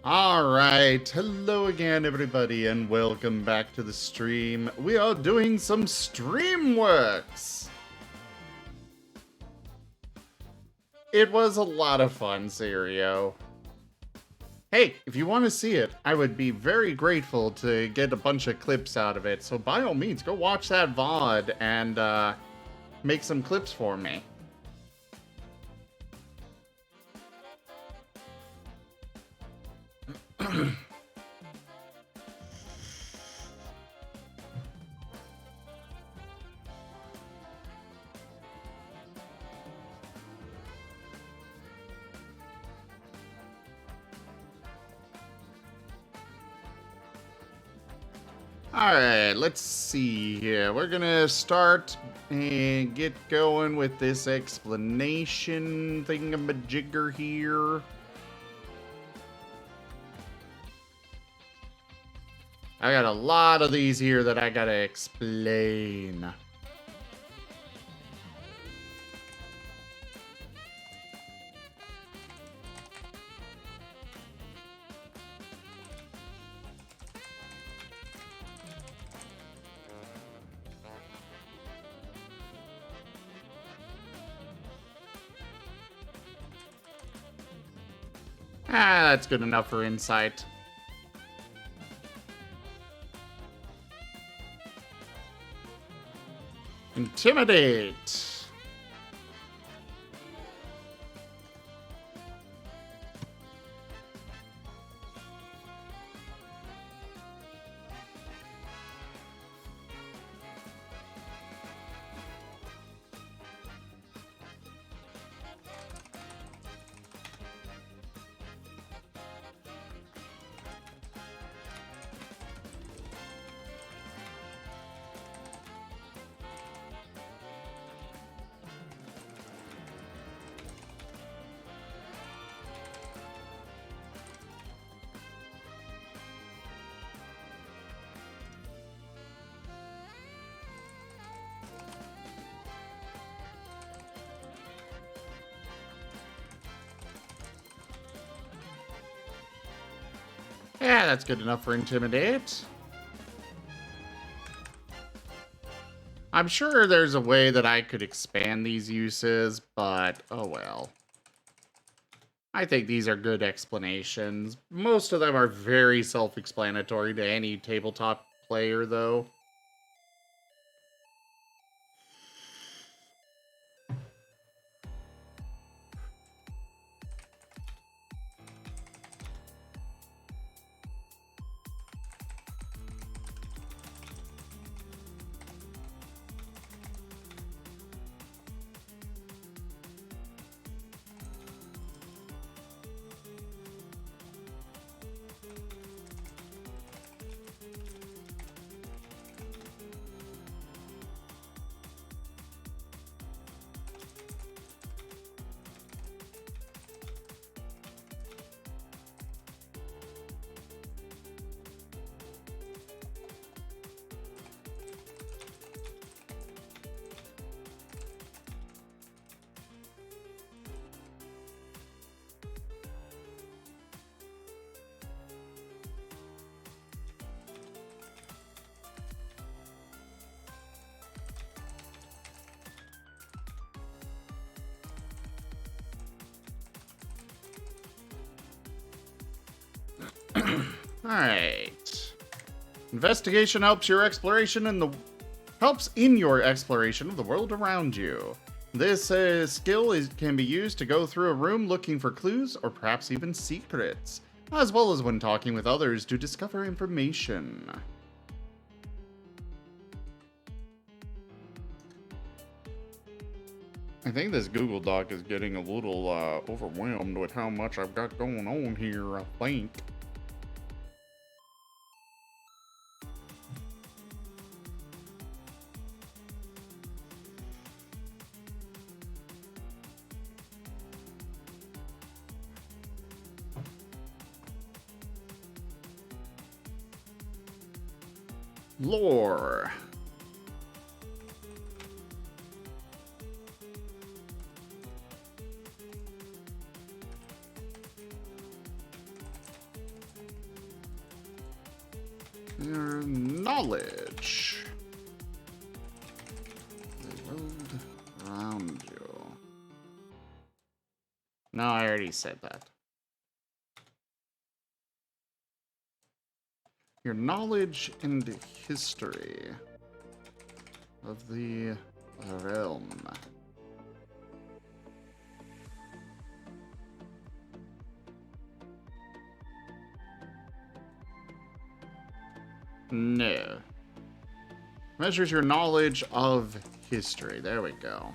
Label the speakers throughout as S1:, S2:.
S1: Alright, hello again everybody and welcome back to the stream. We are doing some Streamworks! It was a lot of fun, Serio. Hey, if you want to see it, I would be very grateful to get a bunch of clips out of it, so by all means, go watch that VOD and make some clips for me. Alright, let's see here. We're gonna start and get going with this explanation thingamajigger here. I got a lot of these here that I gotta explain. That's good enough for insight. Intimidate. Yeah, that's good enough for intimidate. I'm sure there's a way that I could expand these uses, but oh well. I think these are good explanations. Most of them are very self-explanatory to any tabletop player, though. Alright. Investigation helps in your exploration of the world around you. This skill can be used to go through a room looking for clues or perhaps even secrets, as well as when talking with others to discover information. I think this Google Doc is getting a little overwhelmed with how much I've got going on here, I think. Lore. Your knowledge. The world around you. No, I already said that. Your knowledge and history of the realm. No. Measures your knowledge of history. There we go.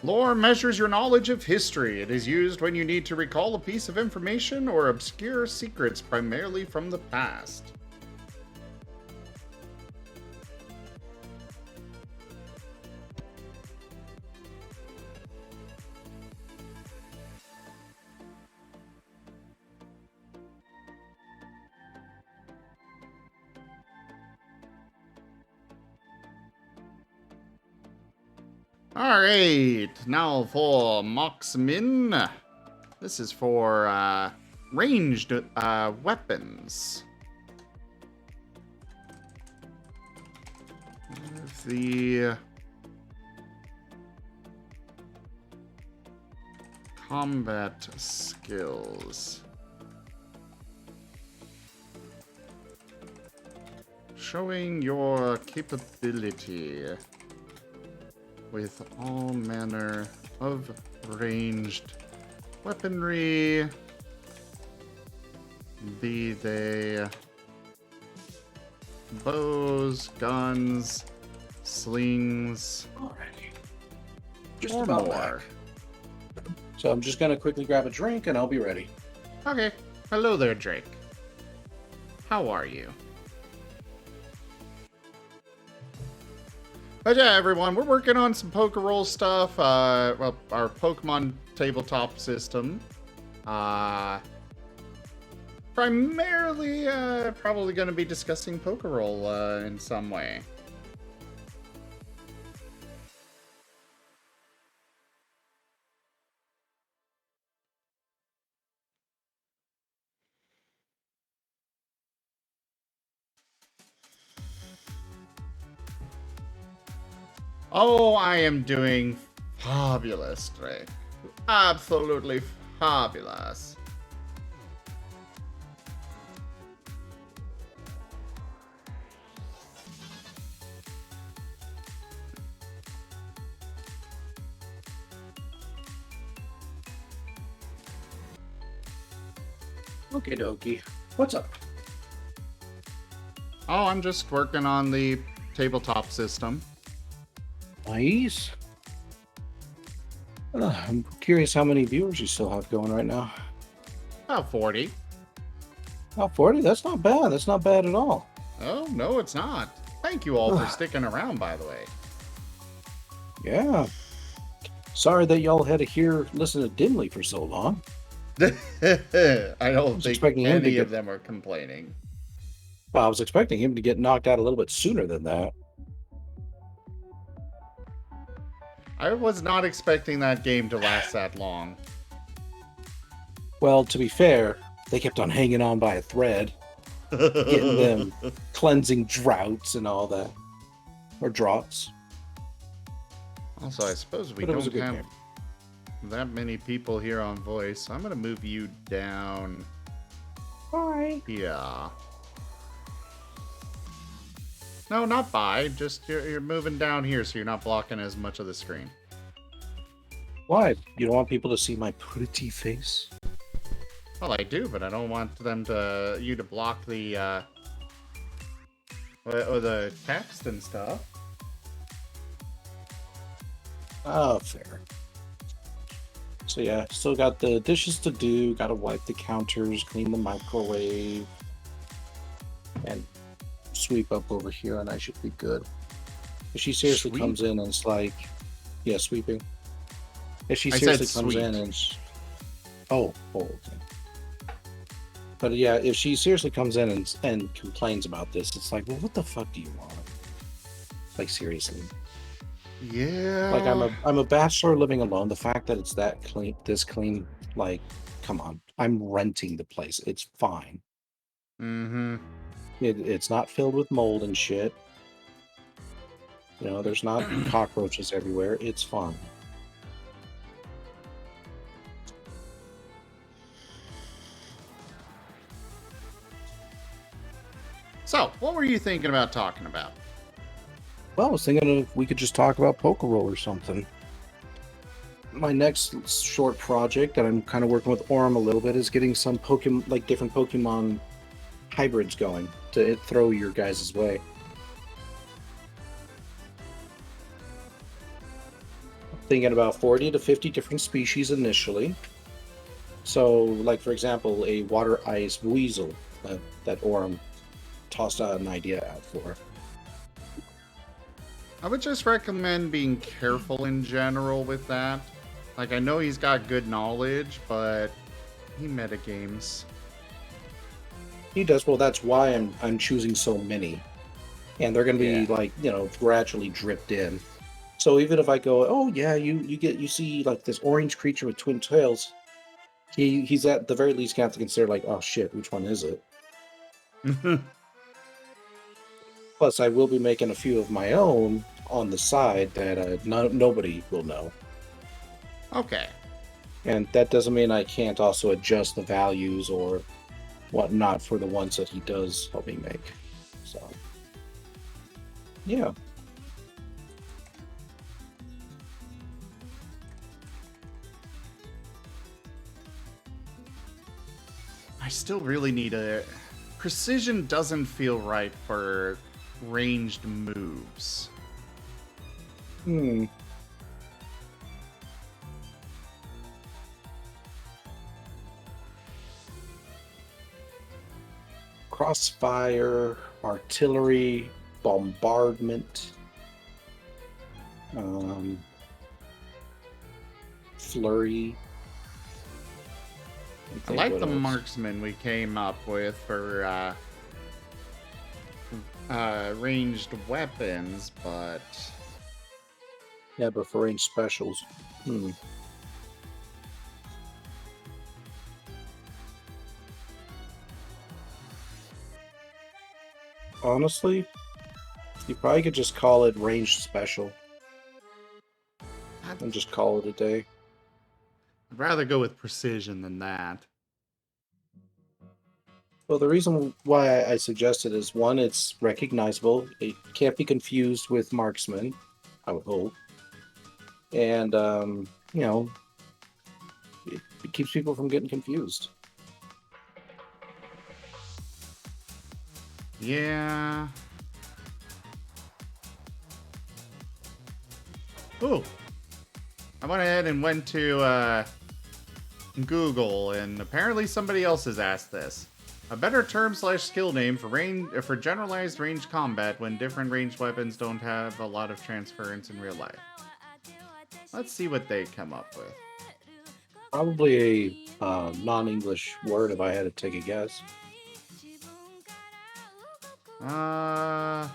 S1: Lore measures your knowledge of history. It is used when you need to recall a piece of information or obscure secrets primarily from the past. Alright, now for Moxmin. This is for ranged weapons. The combat skills. Showing your capability with all manner of ranged weaponry, be they bows, guns, slings,
S2: Alrighty. Just
S1: or
S2: about
S1: more.
S2: back. So I'm just gonna quickly grab a drink and I'll be ready.
S1: Okay. Hello there, Drake. How are you? But yeah, everyone, we're working on some Pokeroll stuff. Well, our Pokemon tabletop system. Primarily, probably going to be discussing Pokeroll in some way. Oh, I am doing fabulous, Drake. Absolutely fabulous.
S2: Okay, dokie. What's up?
S1: Oh, I'm just working on the tabletop system.
S2: Nice. I'm curious how many viewers you still have going right now.
S1: About 40.
S2: Oh, 40? That's not bad. That's not bad at all.
S1: Oh, no, it's not. Thank you all for sticking around, by the way.
S2: Yeah. Sorry that y'all had to listen to Dimly for so long.
S1: I don't think any of them are complaining.
S2: Well, I was expecting him to get knocked out a little bit sooner than that.
S1: I was not expecting that game to last that long.
S2: Well, to be fair, they kept on hanging on by a thread, getting them cleansing droughts and all that. Or droughts.
S1: Also, I suppose we don't have that many people here on voice. So I'm going to move you down.
S2: Bye.
S1: Yeah. No, not by. Just you're moving down here so you're not blocking as much of the screen.
S2: Why? You don't want people to see my pretty face?
S1: Well, I do, but I don't want you to block the text and stuff.
S2: Oh, fair. So yeah, still got the dishes to do. Got to wipe the counters, clean the microwave, and sweep up over here, and I should be good. If she seriously
S1: Sweep?
S2: comes in and it's like, yeah, sweeping. If she
S1: I said
S2: seriously comes in
S1: sweet.
S2: and, okay. But yeah, if she seriously comes in and complains about this, it's like, well, what the fuck do you want? Like seriously. Like
S1: Yeah.
S2: I'm a bachelor living alone. The fact that it's that clean, this clean, like, come on. I'm renting the place. It's fine.
S1: Mm-hmm.
S2: It's not filled with mold and shit. You know, there's not cockroaches everywhere. It's fine.
S1: So, what were you thinking about talking about?
S2: Well, I was thinking if we could just talk about Poke Roll or something. My next short project that I'm kind of working with Orm a little bit is getting some Pokemon, like different Pokemon hybrids going to throw your guys' way. Thinking about 40 to 50 different species initially. So, like for example, a water ice weasel that Orm tossed out an idea out for.
S1: I would just recommend being careful in general with that. Like, I know he's got good knowledge, but he metagames.
S2: He does well. That's why I'm choosing so many, and they're going to be
S1: Yeah.
S2: like gradually dripped in. So even if I go, oh yeah, you see like this orange creature with twin tails, he's at the very least gonna have to consider like, oh shit, which one is it? Plus, I will be making a few of my own on the side that nobody will know,
S1: Okay.
S2: and that doesn't mean I can't also adjust the values or whatnot for the ones that he does help me make. So yeah.
S1: I still really need a... Precision doesn't feel right for ranged moves.
S2: Hmm. Crossfire, artillery, bombardment, um, flurry. I
S1: I
S2: think
S1: like
S2: what
S1: the
S2: else?
S1: marksman we came up with for ranged weapons, but
S2: Yeah, but for range specials. Hmm. Honestly, you probably could just call it ranged special
S1: I'd
S2: and just call it a day.
S1: rather go with precision than that.
S2: Well, the reason why I suggested is one, it's recognizable. It can't be confused with marksman, I would hope. And, it keeps people from getting confused.
S1: Yeah. Ooh. I went ahead and went to Google, and apparently somebody else has asked this. A better term slash skill name for generalized range combat when different ranged weapons don't have a lot of transference in real life. Let's see what they come up with.
S2: Probably a non-English word if I had to take a guess.
S1: Uh,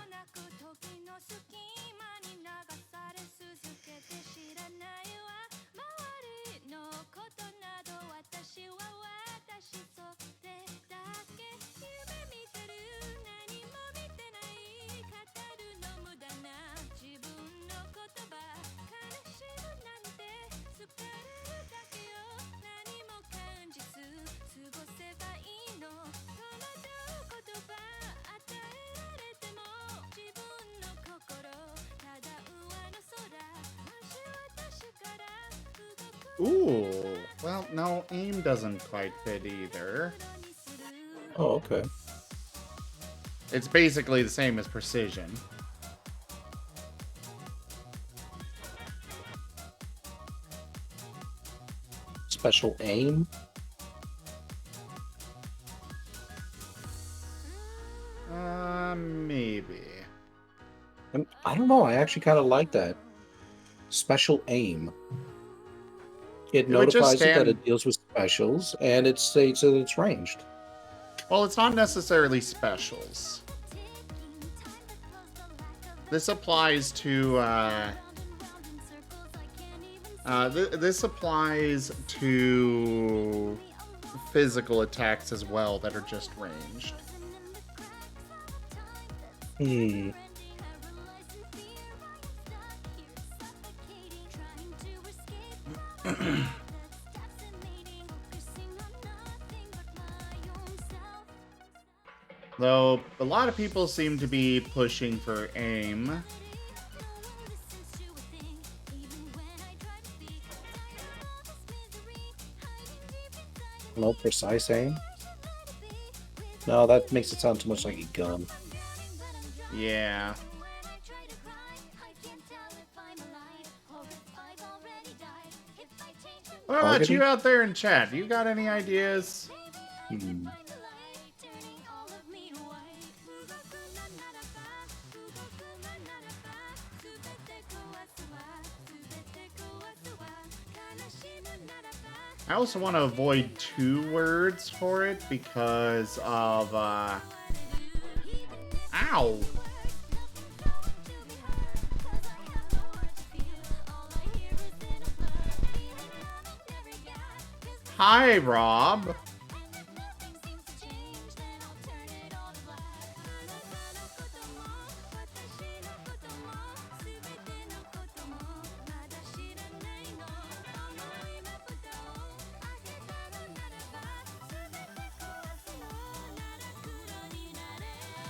S1: ooh. Well, no, aim doesn't quite fit either.
S2: Oh, okay.
S1: It's basically the same as precision.
S2: special aim?
S1: Maybe.
S2: I don't know. I actually kind of like that. Special aim. It
S1: It would just
S2: notifies it that
S1: stand...
S2: it deals with specials, and it states that it's ranged.
S1: Well, it's not necessarily specials. This applies to, this applies to physical attacks as well that are just ranged.
S2: Hmm.
S1: Though, a lot of people seem to be pushing for aim.
S2: No precise aim? No, that makes it sound too much like a gun.
S1: Yeah. What about
S2: Targeting?
S1: you out there in chat? You got any ideas?
S2: Hmm.
S1: I also want to avoid 2 words for it because of, Ow! Hi, Rob!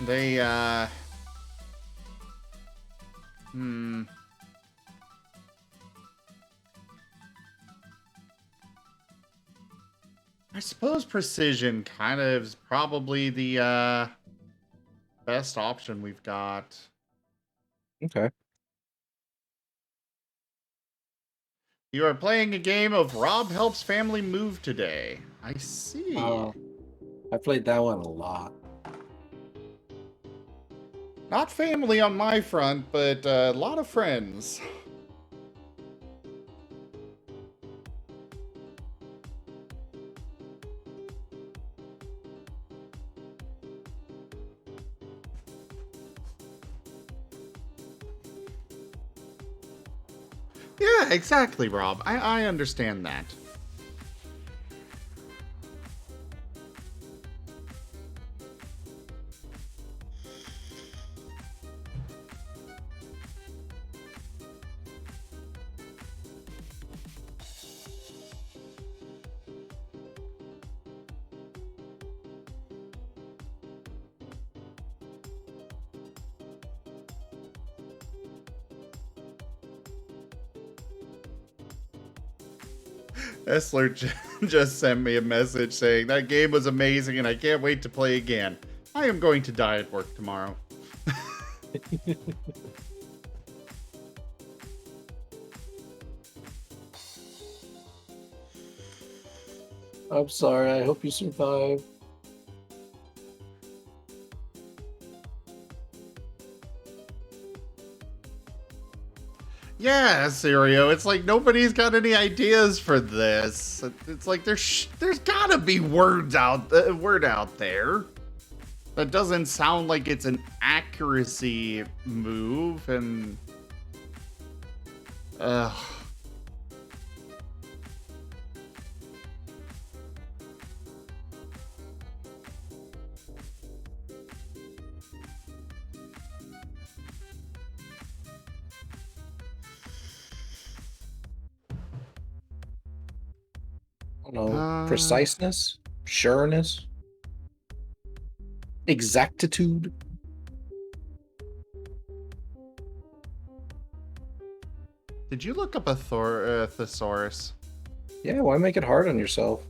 S1: They, I suppose precision kind of is probably the, best option we've got.
S2: Okay.
S1: You are playing a game of Rob helps family move today. I see.
S2: I played that one a lot.
S1: Not family on my front, but a lot of friends. Yeah, exactly, Rob. I understand that. Essler just sent me a message saying, that game was amazing and I can't wait to play again. I am going to die at work tomorrow.
S2: I'm sorry. I hope you survive.
S1: Yeah, Sirio, it's like nobody's got any ideas for this. It's like there's gotta be word out there that doesn't sound like it's an accuracy move, and
S2: I don't know. Preciseness? Sureness? Exactitude?
S1: Did you look up a thesaurus?
S2: Yeah, why make it hard on yourself?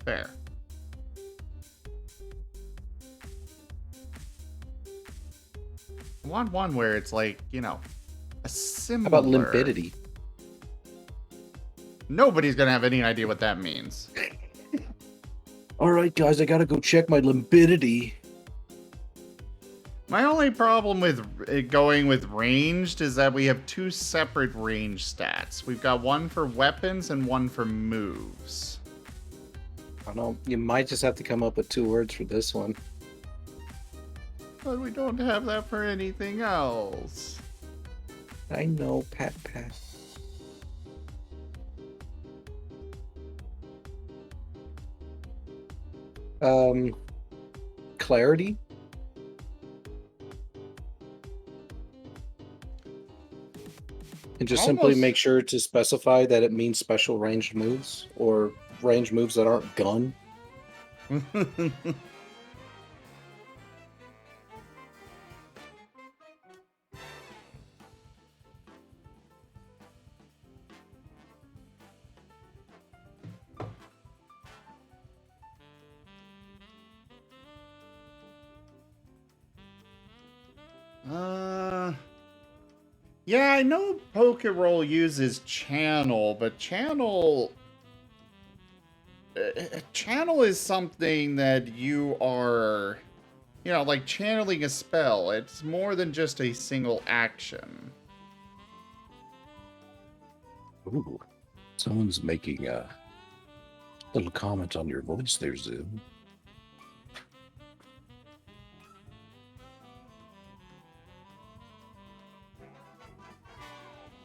S1: Fair. I want one where it's like, you know, a similar...
S2: How about limpidity?
S1: Nobody's gonna have any idea what that means.
S2: All right, guys, I gotta go check my limbidity.
S1: My only problem with going with ranged is that we have two separate range stats. We've got one for weapons and one for moves.
S2: I don't know. You might just have to come up with 2 words for this one.
S1: But we don't have that for anything else.
S2: I know, pat. Clarity? And just simply make sure to specify that it means special ranged moves or ranged moves that aren't gun.
S1: Yeah, I know Pokeroll uses channel, but channel is something that you are, like channeling a spell. It's more than just a single action.
S2: Ooh, someone's making a little comment on your voice there, Zoom.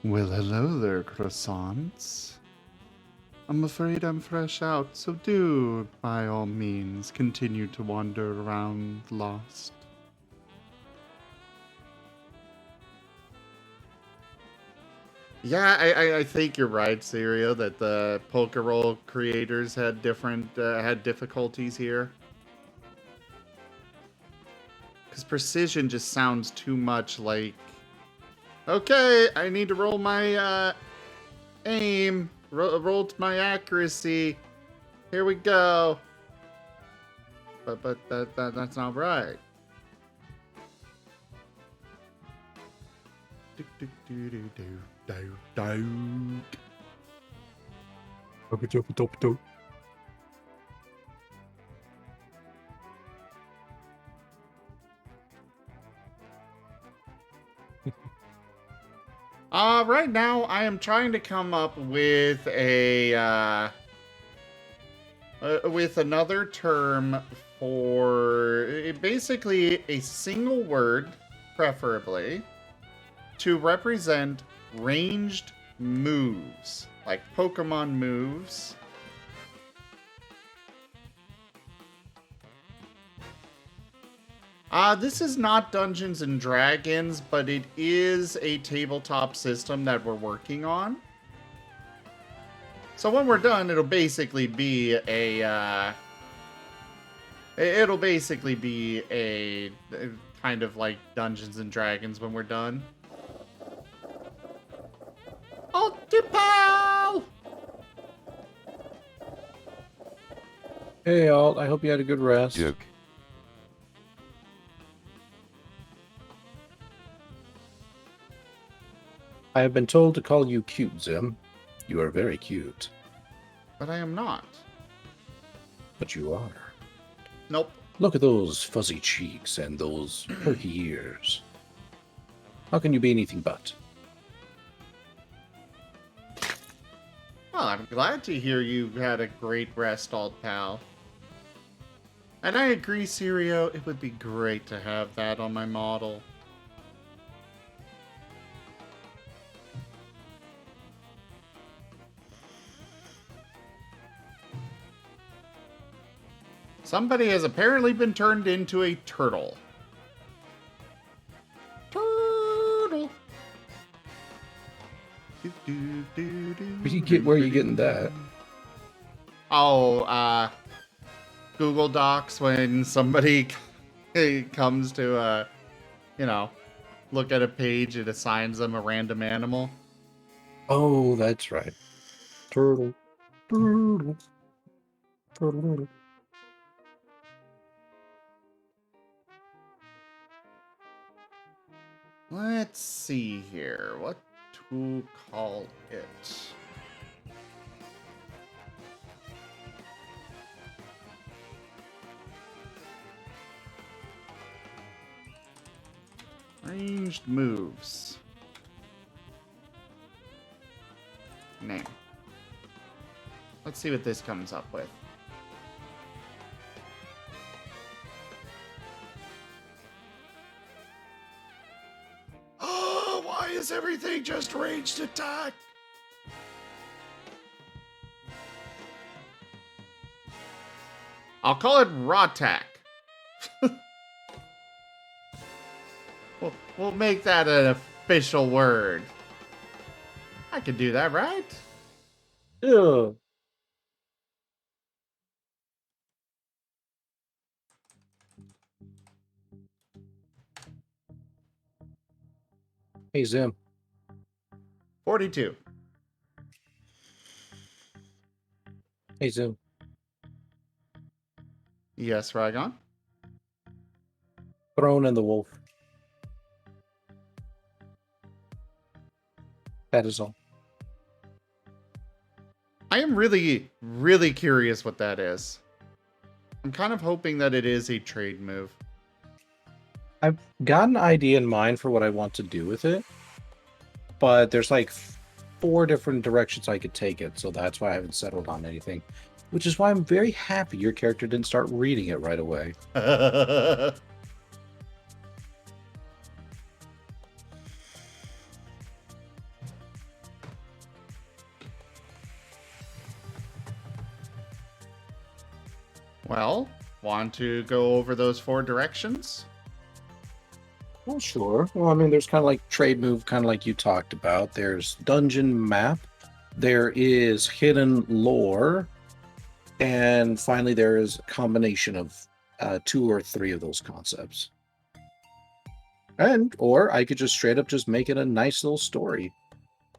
S1: Well, hello there, croissants. I'm afraid I'm fresh out, so do, by all means, continue to wander around lost. Yeah, I think you're right, Sirio, that the Pokeroll creators had had difficulties here. Because precision just sounds too much like, okay, I need to roll my aim, roll to my accuracy. Here we go. But that's not right. Right now I am trying to come up with with another term for basically a single word, preferably, to represent ranged moves, like Pokemon moves. This is not Dungeons and Dragons, but it is a tabletop system that we're working on. So when we're done, it'll basically be a kind of like Dungeons and Dragons when we're done. Ultipal!
S2: Hey, Alt, I hope you had a good rest.
S3: Joke.
S2: I have been told to call you cute, Zim. You are very cute.
S1: But I am not.
S2: But you are.
S1: Nope.
S2: Look at those fuzzy cheeks and those perky ears. How can you be anything but?
S1: Well, I'm glad to hear you had a great rest, Alt Pal. And I agree, Sirio, it would be great to have that on my model. Somebody has apparently been turned into a turtle. Turtle.
S2: Where are you getting that?
S1: Oh, Google Docs when somebody comes to, look at a page, it assigns them a random animal.
S2: Oh, that's right. Turtle. Turtle. Turtle.
S1: Let's see here. What to call it? Ranged moves. Name. Let's see what this comes up with. Oh, why is everything just ranged attack? I'll call it Rawtack. We'll make that an official word. I could do that, right?
S2: Ew. Hey, Zim.
S1: 42.
S2: Hey, Zim.
S1: Yes, Rygon?
S2: Throne and the Wolf. That is all.
S1: I am really, really curious what that is. I'm kind of hoping that it is a trade move.
S2: I've got an idea in mind for what I want to do with it, but there's like 4 different directions I could take it, so that's why I haven't settled on anything. Which is why I'm very happy your character didn't start reading it right away.
S1: Well, want to go over those 4 directions?
S2: Well, sure. Well, I mean, there's kind of like trade move, kind of like you talked about. There's dungeon map. There is hidden lore. And finally, there is a combination of 2 or 3 of those concepts. Or I could just straight up just make it a nice little story.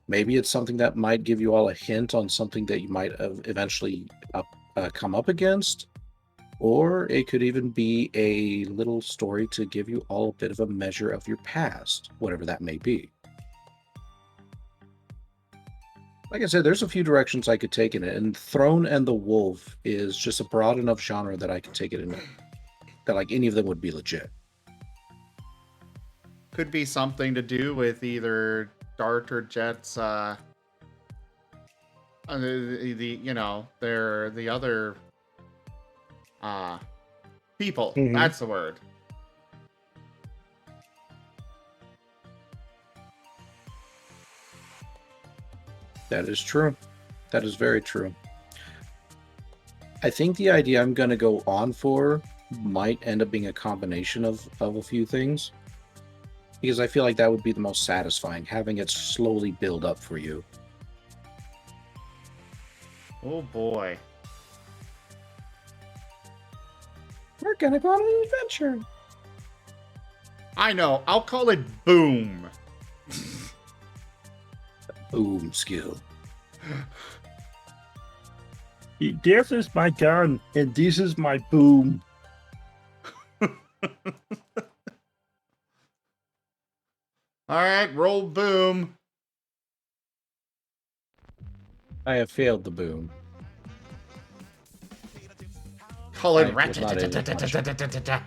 S2: Maybe it's something that might give you all a hint on something that you might have eventually come up against. Or it could even be a little story to give you all a bit of a measure of your past, whatever that may be. Like I said, there's a few directions I could take in it, and Throne and the Wolf is just a broad enough genre that I could take it in that like any of them would be legit.
S1: Could be something to do with either Dart or Jet's, you know, they're the other, people.
S2: Mhm.
S1: That's the word.
S2: That is true. That is very true. I think the idea I'm going to go on for might end up being a combination of a few things. Because I feel like that would be the most satisfying, having it slowly build up for you.
S1: Oh boy.
S2: We're going to go on an adventure.
S1: I know. I'll call it Boom.
S2: Boom skill.
S3: This is my gun, and this is my boom.
S1: All right, roll Boom.
S2: I have failed the boom.
S1: Call it
S2: I was not able to watch
S1: Rat.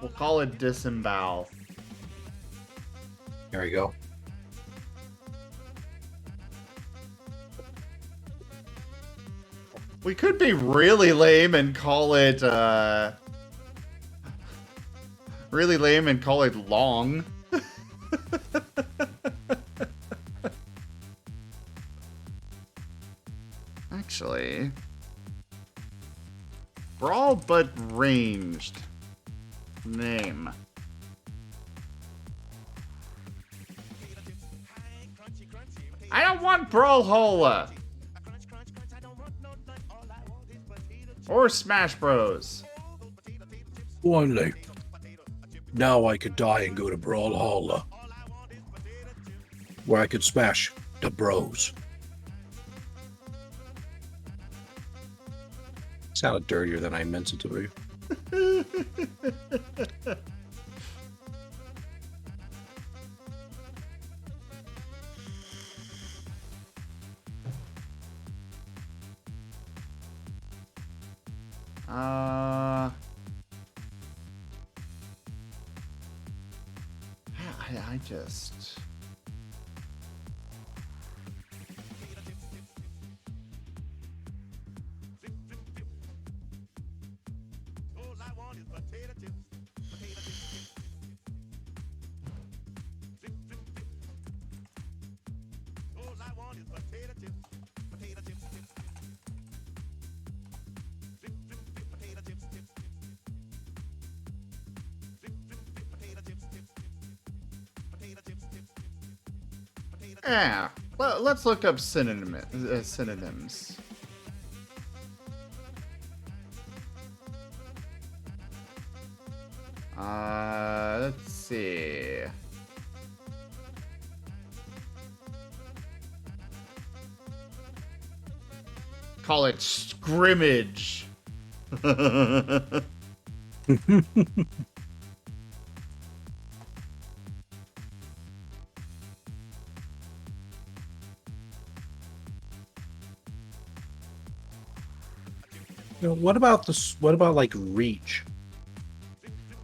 S1: We'll call it Disembowel.
S2: There we go.
S1: We could be really lame and call it, really lame and call it Long. Actually, Brawl but ranged. Name. I don't want Brawlhalla. Or Smash Bros.
S2: Finally. Now I could die and go to Brawlhalla, where I could smash the bros. Sounded dirtier than I meant it to be.
S1: I just... Yeah, let's look up synonyms. Let's see. Call it scrimmage.
S2: What about this? What about like reach?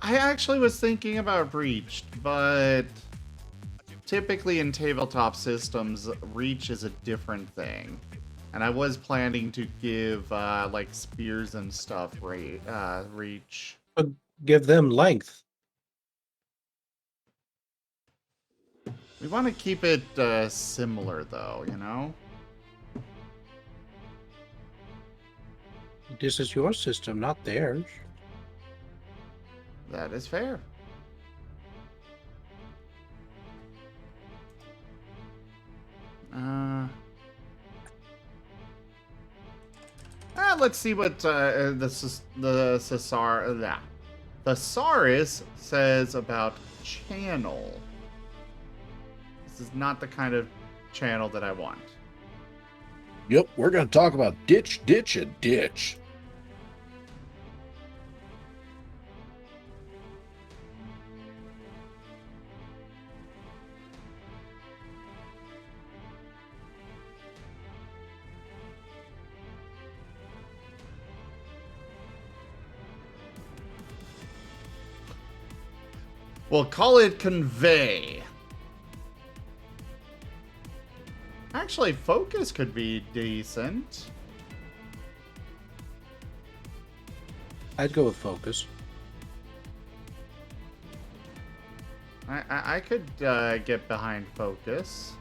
S1: I actually was thinking about reach, but typically in tabletop systems, reach is a different thing. And I was planning to give like spears and stuff reach.
S2: But give them length.
S1: We want to keep it similar, though, you know?
S2: This is your system, not theirs.
S1: That is fair. Let's see what the thesaurus says about channel. This is not the kind of channel that I want.
S2: Yep, we're going to talk about ditch, ditch, and ditch.
S1: We'll call it convey. Actually, focus could be decent.
S2: I'd go with focus.
S1: I could get behind focus.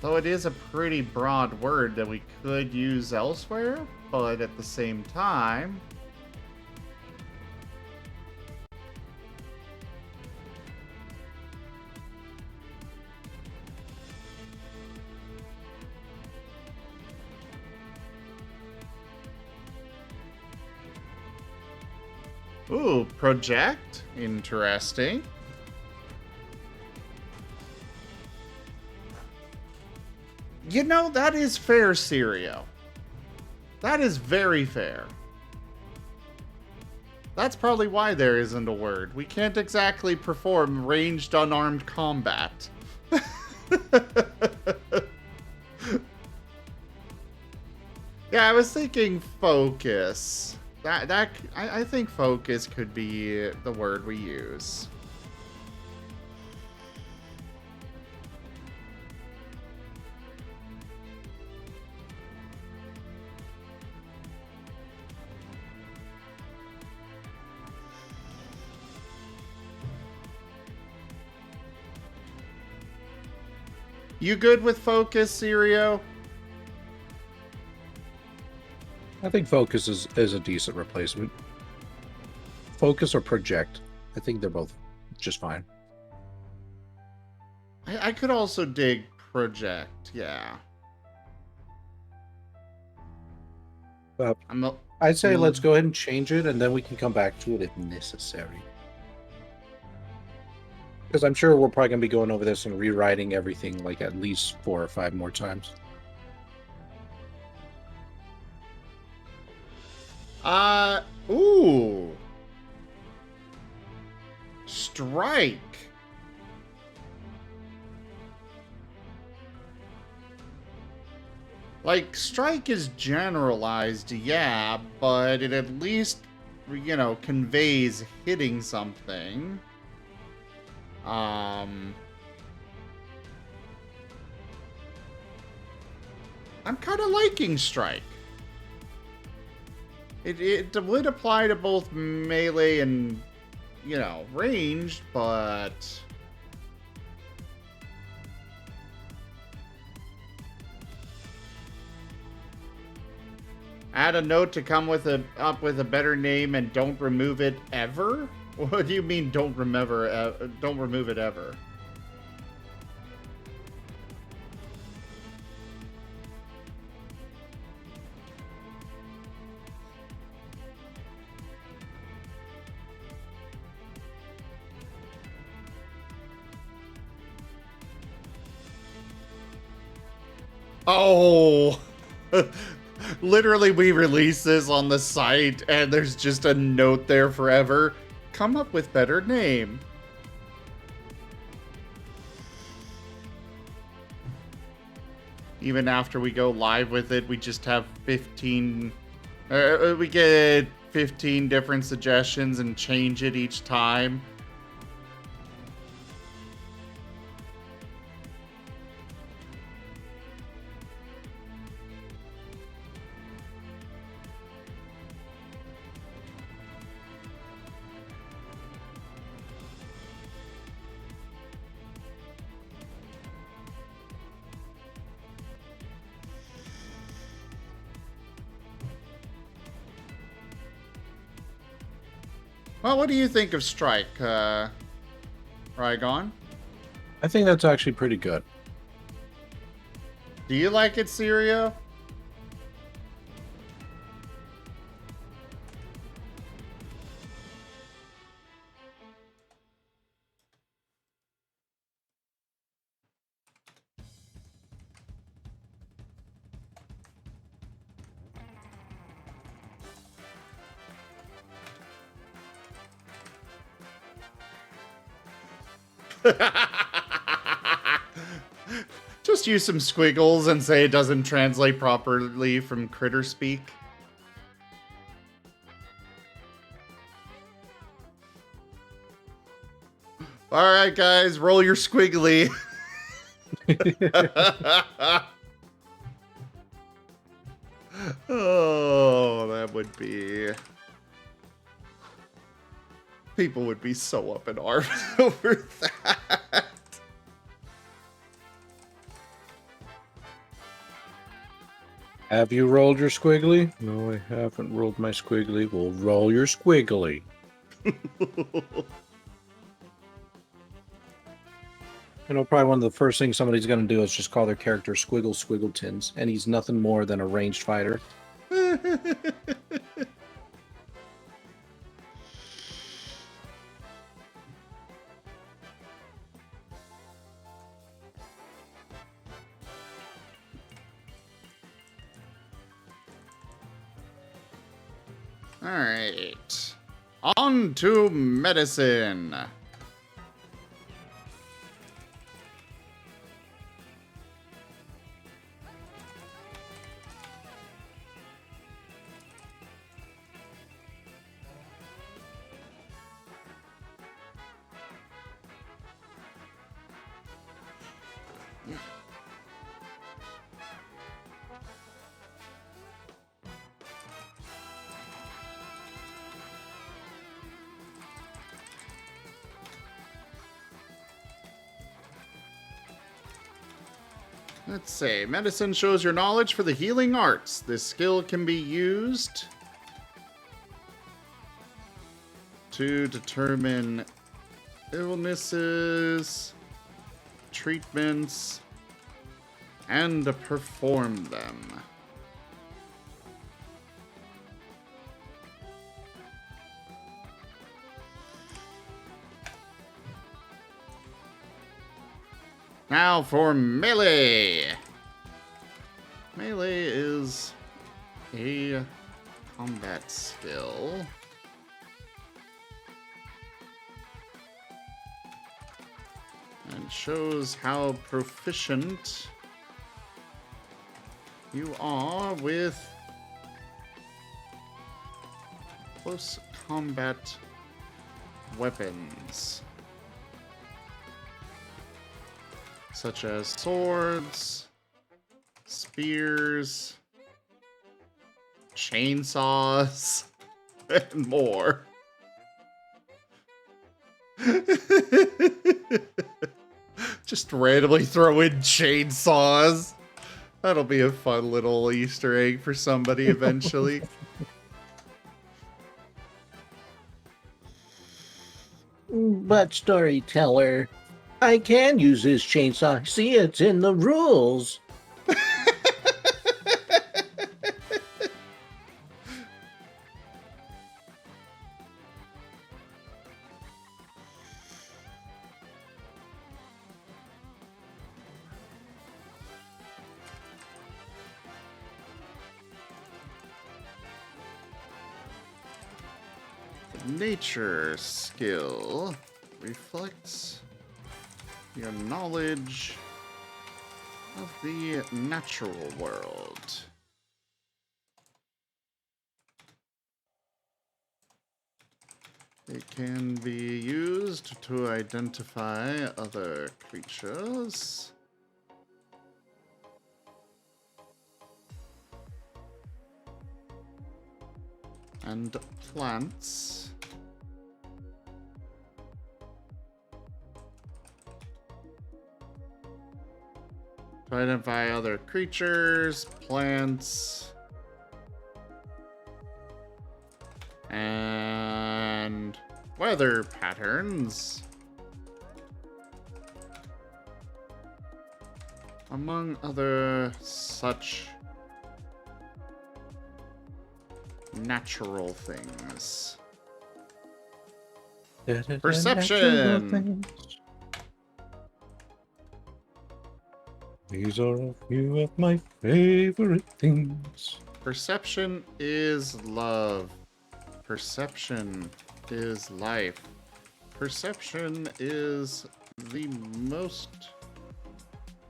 S1: Though it is a pretty broad word that we could use elsewhere, but at the same time... Ooh, project? Interesting. You know, that is fair, Sirio. That is very fair. That's probably why there isn't a word. We can't exactly perform ranged unarmed combat. Yeah, I was thinking focus. I think focus could be the word we use. You good with focus, Sirio?
S2: I think focus is a decent replacement. Focus or project. I think they're both just fine.
S1: I could also dig project, yeah.
S2: I'd say let's go ahead and change it, and then we can come back to it if necessary. Because I'm sure we're probably going to be going over this and rewriting everything like at least 4 or 5 more times.
S1: Ooh. Strike. Like, strike is generalized, yeah, but it at least, you know, conveys hitting something. I'm kind of liking strike. It would apply to both melee and, you know, ranged, but... Add a note to come with up with a better name and don't remove it ever? What do you mean don't remove it ever? Oh, literally we release this on the site and there's just a note there forever. Come up with better name. Even after we go live with it, we just have 15, we get 15 different suggestions and change it each time. Well, what do you think of Strike, Rygon?
S2: I think that's actually pretty good.
S1: Do you like it, Syria? Just use some squiggles and say it doesn't translate properly from critter speak. Alright guys, roll your squiggly. Oh, that would be... People would be so up in arms over that.
S2: Have you rolled your squiggly? No, I haven't rolled my squiggly. Well, roll your squiggly. You know, probably one of the first things somebody's going to do is just call their character Squiggle Squiggletons, and he's nothing more than a ranged fighter.
S1: Alright. On to medicine. Let's see. Medicine shows your knowledge for the healing arts. This skill can be used to determine illnesses, treatments, and to perform them. Now for melee. Melee is a combat skill. And shows how proficient You are with close combat weapons, such as swords, spears, chainsaws, and more. Just randomly throw in chainsaws. That'll be a fun little Easter egg for somebody eventually.
S2: But storyteller, I can use this chainsaw. See, it's in the rules.
S1: Nature skill reflects your knowledge of the natural world. It can be used to identify other creatures. And plants. To identify other creatures, plants, and weather patterns, among other such natural things. Perception.
S2: These are a few of my favorite things.
S1: Perception is love. Perception is life. Perception is the most...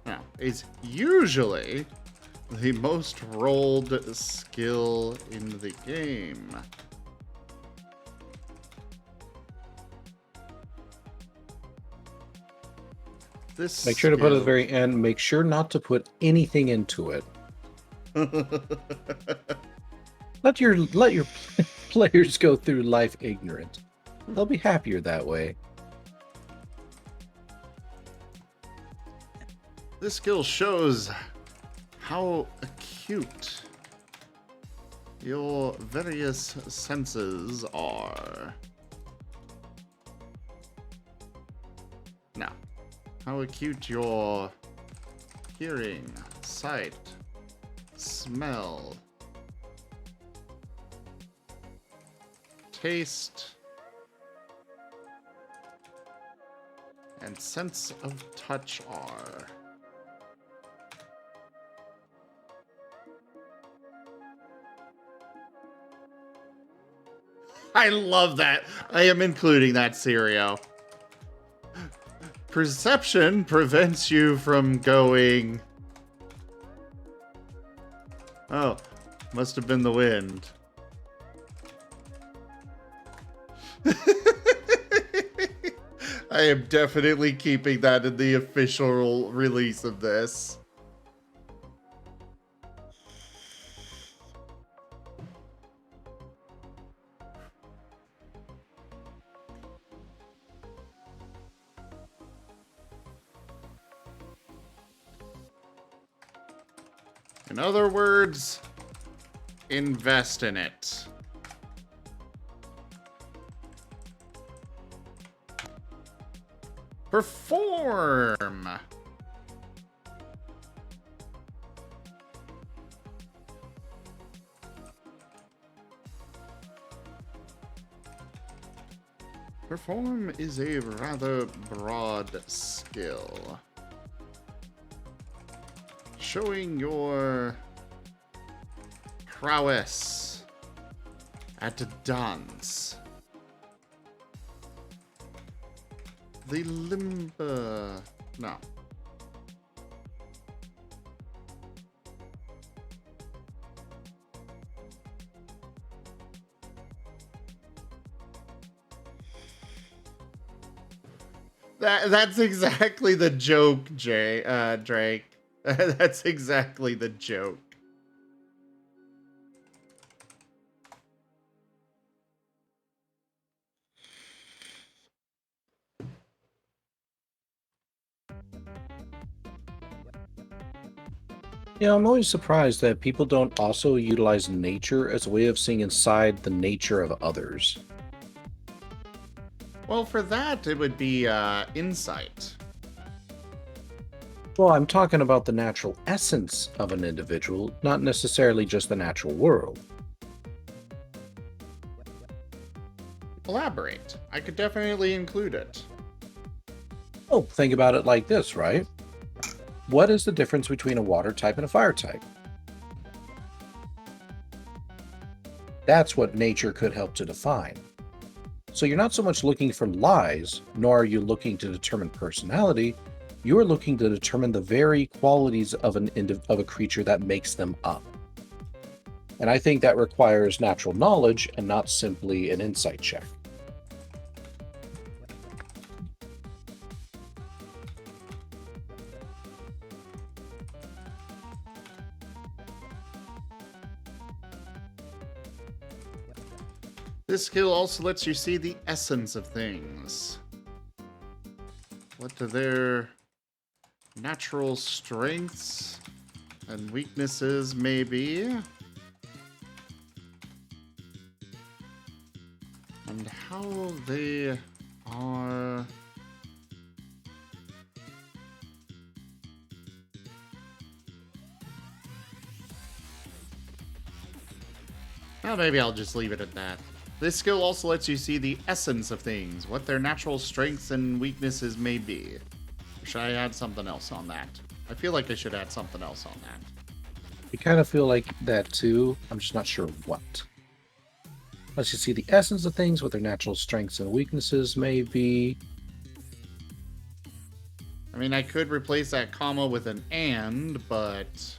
S1: No, is usually the most rolled skill in the game. This
S2: Make sure to put at the
S1: skill-
S2: very end, make sure not to put anything into it. Let your players go through life ignorant. They'll be happier that way.
S1: This skill shows how acute your various senses are. Now, how acute your hearing, sight, smell, taste, and sense of touch are. I love that. I am including that, Sirio. Perception prevents you from going... Oh, must have been the wind. I am definitely keeping that in the official release of this. In other words, invest in it. Perform. Perform is a rather broad skill, showing your prowess at a dance. The limber... No. That's exactly the joke, Drake. That's exactly the joke.
S2: Yeah, I'm always surprised that people don't also utilize nature as a way of seeing inside the nature of others.
S1: Well, for that, it would be insight.
S2: Well, I'm talking about the natural essence of an individual, not necessarily just the natural world.
S1: Elaborate. I could definitely include it.
S2: Oh, think about it like this, right? What is the difference between a water type and a fire type? That's what nature could help to define. So you're not so much looking for lies, nor are you looking to determine personality. You're looking to determine the very qualities of a creature that makes them up. And I think that requires natural knowledge and not simply an insight check.
S1: This skill also lets you see the essence of things. What are their natural strengths and weaknesses may be. And how they are... Well, maybe I'll just leave it at that. This skill also lets you see the essence of things, what their natural strengths and weaknesses may be. Or should I add something else on that? I feel like I should add something else on that.
S2: I kind of feel like that too. I'm just not sure what. Lets you see the essence of things, what their natural strengths and weaknesses may be.
S1: I mean, I could replace that comma with an and, but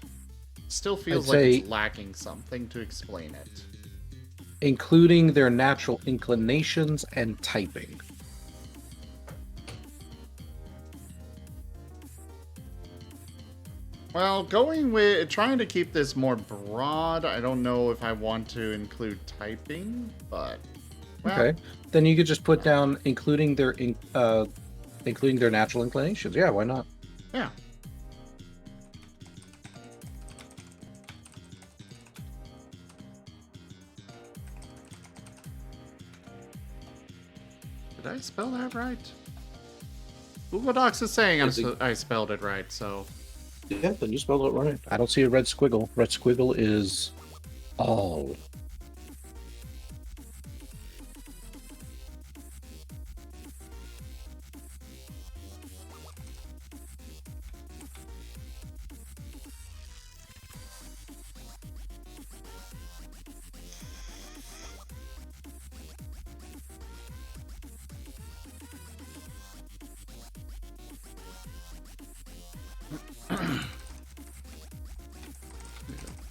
S1: still feels
S2: I'd
S1: like
S2: say
S1: it's lacking something to explain it.
S2: including their natural inclinations and typing.
S1: Well, going with trying to keep this more broad, I don't know if I want to include typing, but well,
S2: Okay, then you could just put down including their natural inclinations. Yeah, why not?
S1: yeah. Did I spell that right? Google Docs is saying I spelled it right, so
S2: Yeah, then you spelled it right. I don't see a red squiggle. Red squiggle is all.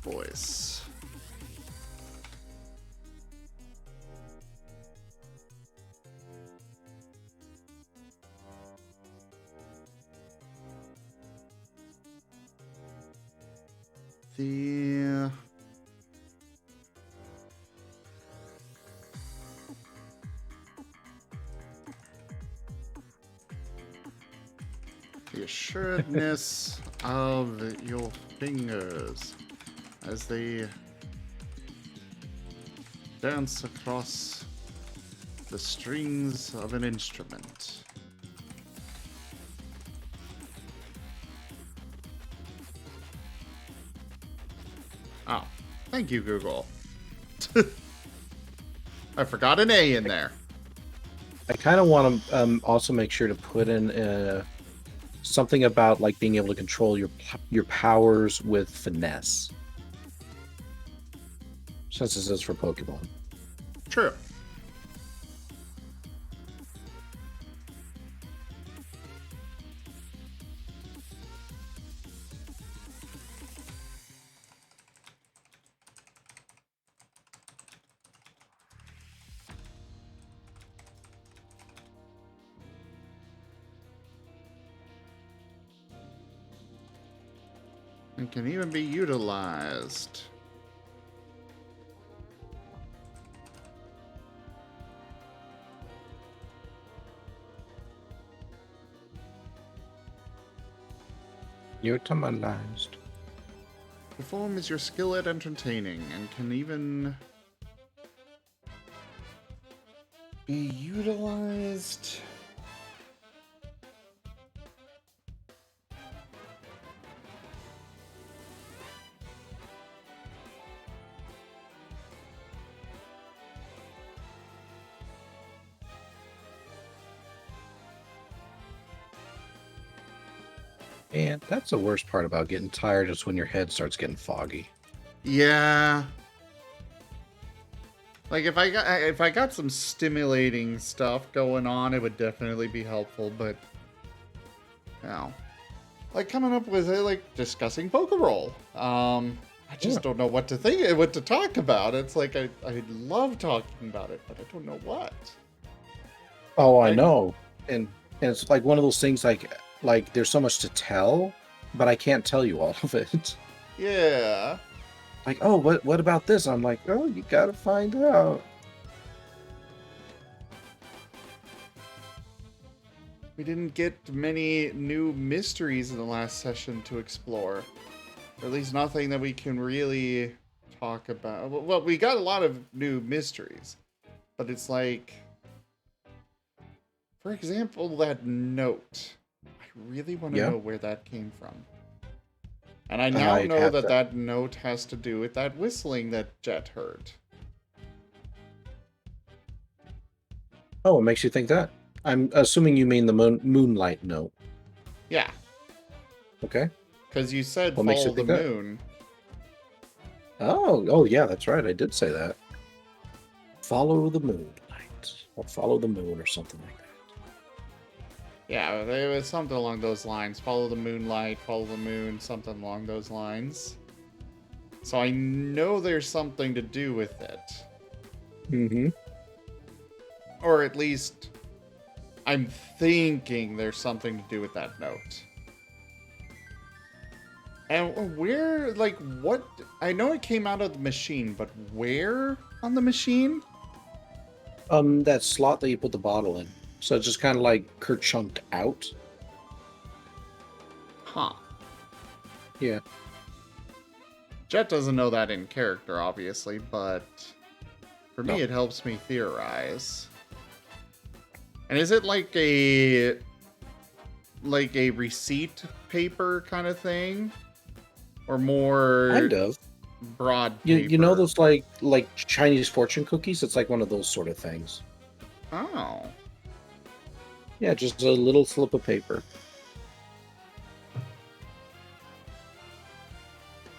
S1: voice. The assuredness of your fingers as they dance across the strings of an instrument. Oh, thank you, Google. I forgot an A in there.
S2: I kind of want to also make sure to put in something about like being able to control your powers with finesse, since this is for Pokemon.
S1: True. and can even be utilized.
S2: Utilized.
S1: Perform is your skill at entertaining and can even be utilized.
S2: And that's the worst part about getting tired is when your head starts getting foggy.
S1: Yeah. Like if I got some stimulating stuff going on, it would definitely be helpful, but like coming up with like discussing Pokerole. I just don't know what to think, what to talk about. It's like I love talking about it, but I don't know what.
S2: Oh, I know. And it's like one of those things like there's so much to tell, but I can't tell you all of it.
S1: Yeah.
S2: Like, oh, what about this? I'm like, oh, you gotta find out.
S1: We didn't get many new mysteries in the last session to explore. Or at least nothing that we can really talk about. Well, we got a lot of new mysteries. But it's like, for example, that note. I really want to know where that came from. And I now know that that note has to do with that whistling that Jet heard.
S2: Oh, what makes you think that? I'm assuming you mean the moonlight note.
S1: Yeah.
S2: Okay.
S1: Because you said
S2: what makes you
S1: follow the
S2: think that?
S1: moon.
S2: Oh, yeah, that's right. I did say that. Follow the moonlight. Or follow the moon or something like that.
S1: Yeah, it was something along those lines. Follow the moonlight, follow the moon, something along those lines. So I know there's something to do with it.
S2: Mm-hmm.
S1: Or at least, I'm thinking there's something to do with that note. And where, like, what? I know it came out of the machine, but where on the machine?
S2: That slot that you put the bottle in. So it's just kind of like kerchunked out.
S1: Huh.
S2: Yeah.
S1: Jet doesn't know that in character, obviously, but for me, it helps me theorize. And is it like a receipt paper kind of thing? Or more
S2: Kind of.
S1: broad paper?
S2: You know those like Chinese fortune cookies? It's like one of those sort of things.
S1: Oh.
S2: Yeah, just a little slip of paper.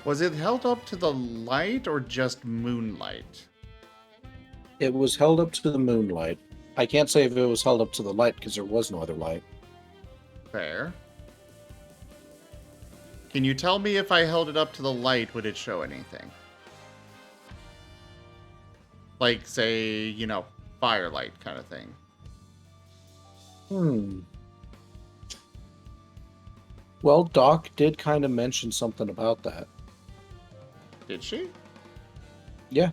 S1: Was it held up to the light or just moonlight?
S2: It was held up to the moonlight. I can't say if it was held up to the light because there was no other light.
S1: Fair. Can you tell me if I held it up to the light, would it show anything? Like, say, you know, firelight kind of thing.
S2: Well, Doc did kind of mention something about that.
S1: Did she?
S2: Yeah.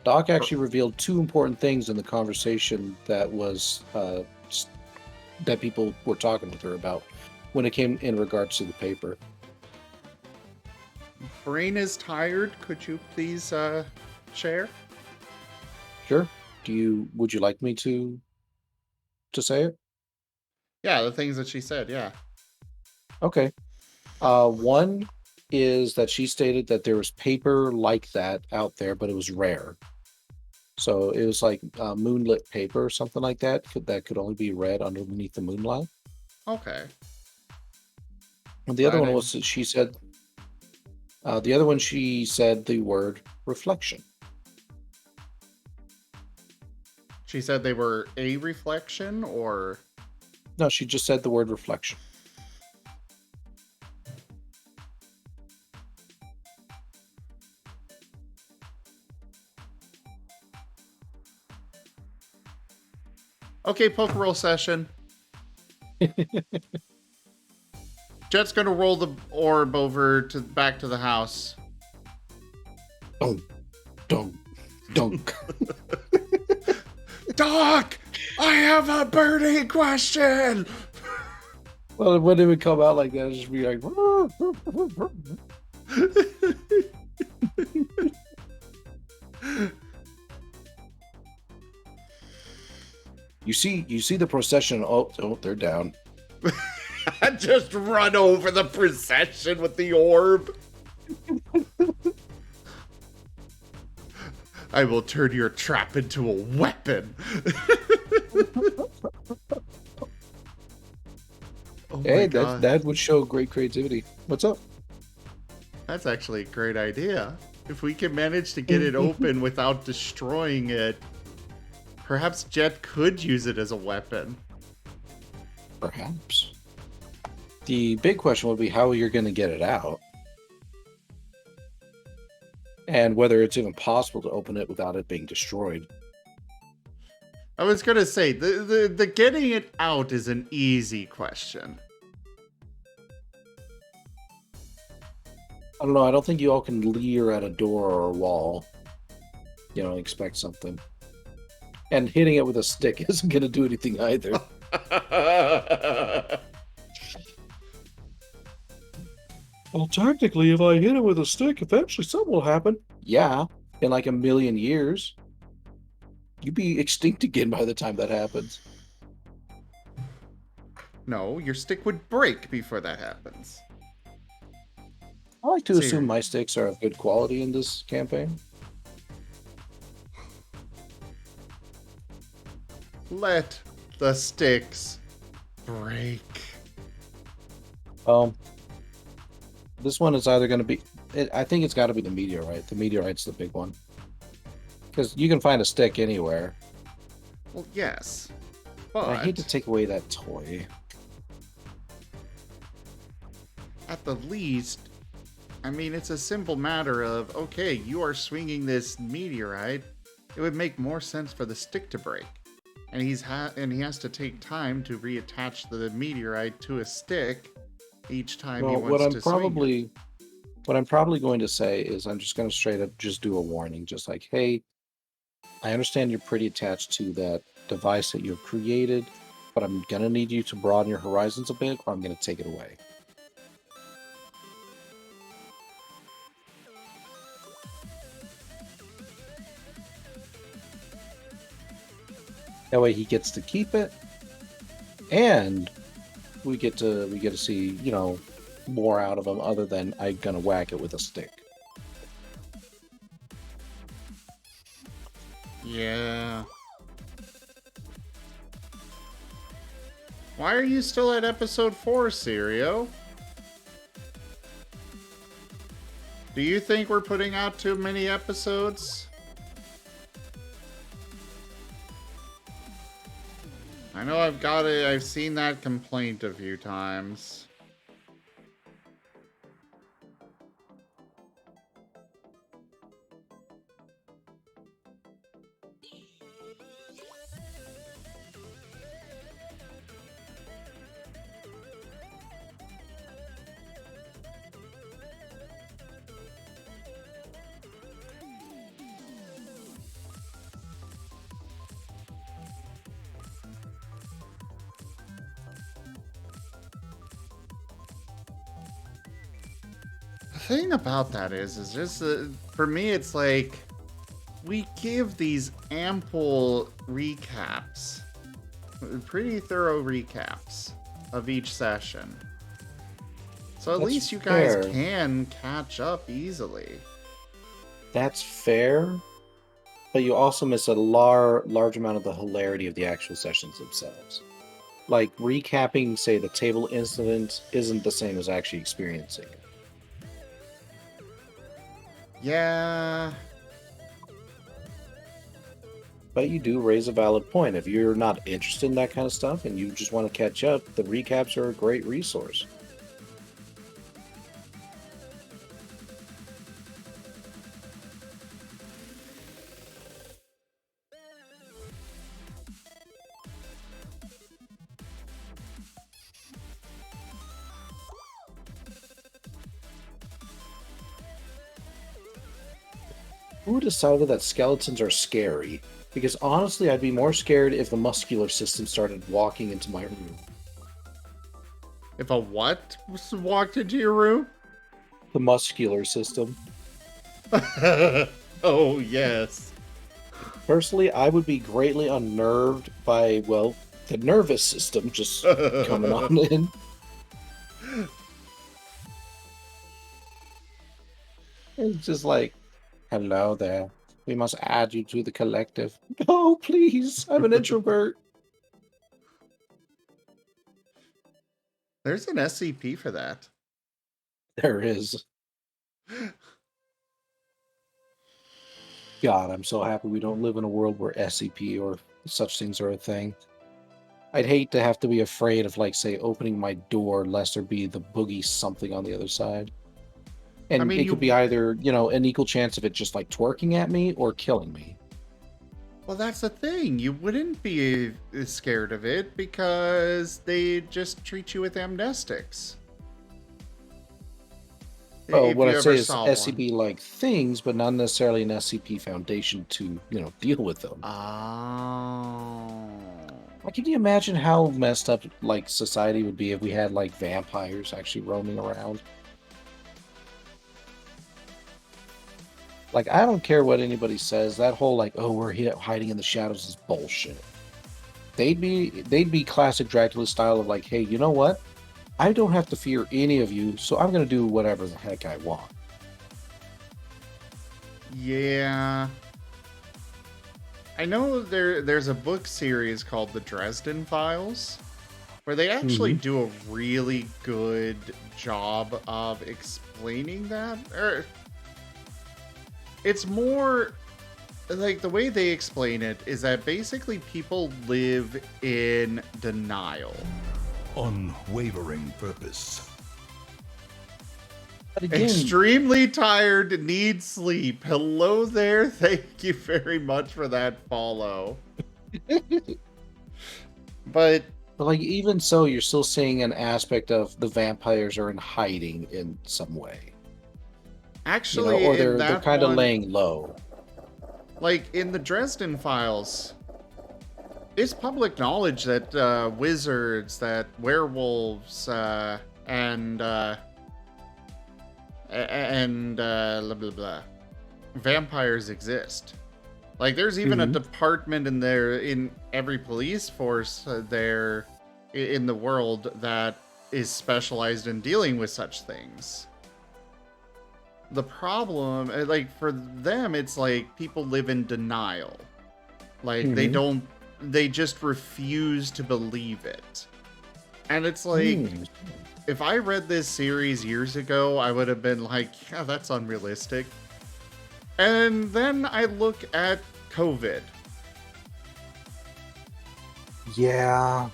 S2: Doc actually revealed two important things in the conversation that was that people were talking with her about when it came in regards to the paper.
S1: Brain is tired. Could you please share?
S2: Sure. Would you like me to say it?
S1: Yeah, the things that she said, yeah.
S2: Okay. One is that she stated that there was paper like that out there, but it was rare. So it was like moonlit paper or something like that that could only be read underneath the moonlight.
S1: Okay.
S2: And the other one was she said the word reflection.
S1: She said they were a reflection, or?
S2: No, she just said the word reflection.
S1: Okay, poker roll session. Jet's gonna roll the orb over to back to the house.
S2: Dunk, dunk, dunk.
S1: Doc, I have a burning question.
S2: Well, when it would come out like that, it'd just be like. You see the procession. Oh, they're down.
S1: Just run over the procession with the orb. I will turn your trap into a weapon. Oh
S2: Hey,
S1: my God.
S2: that would show great creativity. What's up?
S1: That's actually a great idea. If we can manage to get it open without destroying it, perhaps Jet could use it as a weapon.
S2: Perhaps. The big question would be how you're going to get it out. And whether it's even possible to open it without it being destroyed.
S1: I was gonna say, the getting it out is an easy question.
S2: I don't know. I don't think you all can leer at a door or a wall. Expect something. And hitting it with a stick isn't going to do anything either. Well, technically, if I hit it with a stick, eventually something will happen. Yeah, in like a million years. You'd be extinct again by the time that happens.
S1: No, your stick would break before that happens.
S2: I like to
S1: So
S2: assume
S1: you're-
S2: my sticks are of good quality in this campaign.
S1: Let the sticks break.
S2: This one is either going to be... I think it's got to be the meteorite. The meteorite's the big one. Because you can find a stick anywhere.
S1: Well, yes.
S2: And I hate to
S1: But
S2: take away that toy.
S1: at the least, I mean, it's a simple matter of, okay, you are swinging this meteorite. It would make more sense for the stick to break. And he has to take time to reattach the meteorite to a stick each time he
S2: Well,
S1: wants to swing it.
S2: what I'm probably going to say is I'm just going to straight up just do a warning. Just like, hey, I understand you're pretty attached to that device that you've created, but I'm going to need you to broaden your horizons a bit, or I'm going to take it away. That way he gets to keep it, and we get to see, more out of him other than I'm gonna whack it with a stick.
S1: Yeah. Why are you still at episode 4, Sirio? Do you think we're putting out too many episodes? I know I've seen that complaint a few times. The thing about that is just for me, it's like we give these ample recaps, pretty thorough recaps of each session. So at
S2: That's
S1: least you guys
S2: fair.
S1: can catch up easily.
S2: That's fair, but you also miss a large amount of the hilarity of the actual sessions themselves. Like, recapping, say, the table incident isn't the same as actually experiencing it.
S1: Yeah.
S2: But you do raise a valid point. If you're not interested in that kind of stuff and you just want to catch up, the recaps are a great resource. Who decided that skeletons are scary? Because honestly, I'd be more scared if the muscular system started walking into my room.
S1: If a what walked into your room?
S2: The muscular system.
S1: Oh, yes.
S2: Personally, I would be greatly unnerved by, well, the nervous system just coming on in. It's just like, hello there. We must add you to the collective. No, please. I'm an introvert.
S1: There's an SCP for that.
S2: There is. God, I'm so happy we don't live in a world where SCP or such things are a thing. I'd hate to have to be afraid of, like, say, opening my door lest there be the boogie something on the other side.
S1: I
S2: And
S1: mean,
S2: it could be either, an equal chance of it just, like, twerking at me or killing me.
S1: well, that's the thing. You wouldn't be scared of it because they just treat you with amnestics.
S2: Oh,
S1: If
S2: what
S1: you
S2: I'd say
S1: ever
S2: is
S1: saw one.
S2: SCP-like things, but not necessarily an SCP Foundation to, deal with them.
S1: Oh.
S2: Like, can you imagine how messed up, like, society would be if we had, like, vampires actually roaming around? Like, I don't care what anybody says. That whole, like, oh, we're here hiding in the shadows is bullshit. They'd be classic Dracula style of like, hey, you know what? I don't have to fear any of you, so I'm gonna do whatever the heck I want.
S1: Yeah. I know there's a book series called The Dresden Files where they actually do a really good job of explaining that. Or it's more like the way they explain it is that basically people live in denial.
S4: Unwavering purpose.
S2: But again,
S1: Extremely tired, need sleep. Hello there. Thank you very much for that follow. But
S2: like, even so, you're still seeing an aspect of the vampires are in hiding in some way.
S1: actually,
S2: Or
S1: in
S2: they're
S1: that
S2: kind of
S1: one,
S2: laying low.
S1: like in the Dresden Files, it's public knowledge that wizards, that werewolves, and blah, blah, blah, vampires exist. Like, there's even a department in every police force there in the world that is specialized in dealing with such things. The problem, like, for them, it's like people live in denial. Like, they just refuse to believe it. And it's like, if I read this series years ago, I would have been like, yeah, that's unrealistic. And then I look at COVID.
S2: Yeah.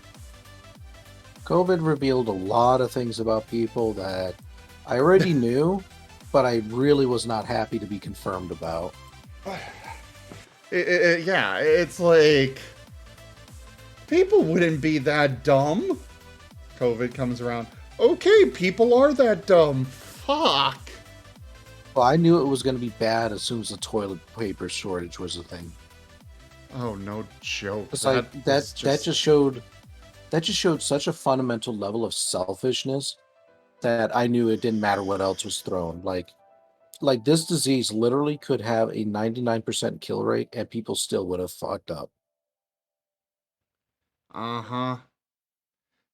S2: COVID revealed a lot of things about people that I already knew, but I really was not happy to be confirmed about.
S1: Yeah, it's like, people wouldn't be that dumb. COVID comes around. Okay, people are that dumb. Fuck.
S2: Well, I knew it was going to be bad as soon as the toilet paper shortage was a thing.
S1: Oh, no joke.
S2: It's like that just showed such a fundamental level of selfishness that I knew it didn't matter what else was thrown. Like this disease literally could have a 99% kill rate and people still would have fucked up.
S1: Uh-huh.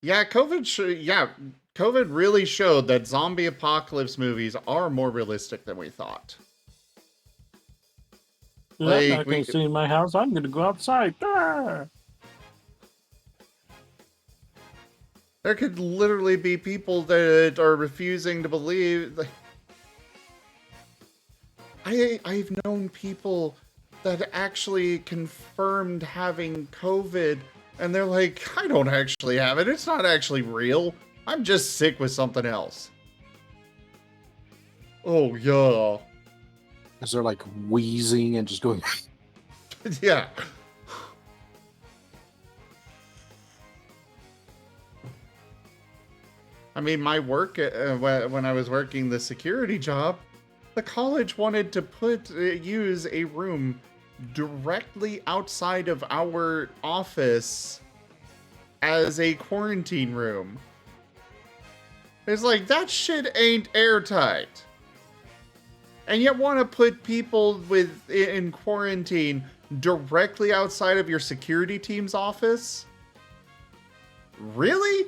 S1: Yeah, COVID really showed that zombie apocalypse movies are more realistic than we thought.
S3: I'm not going to stay in my house. I'm going to go outside. Ah!
S1: There could literally be people that are refusing to believe. I've known people that actually confirmed having COVID, and they're like, I don't actually have it. It's not actually real. I'm just sick with something else. Oh, yeah.
S2: Because they're like wheezing and just going.
S1: Yeah. I mean, my work, when I was working the security job, The college wanted to use a room directly outside of our office as a quarantine room. It's like, that shit ain't airtight. And yet want to put people in quarantine directly outside of your security team's office? Really?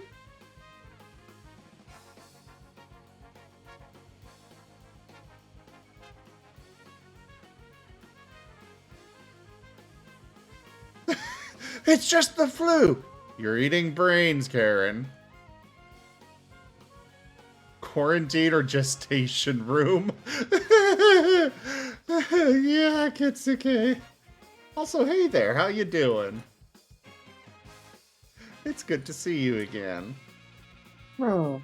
S1: It's just the flu. You're eating brains, Karen. Quarantine or gestation room? Yeah, Kitsuke. Also, hey there, how you doing? It's good to see you again.
S2: Oh.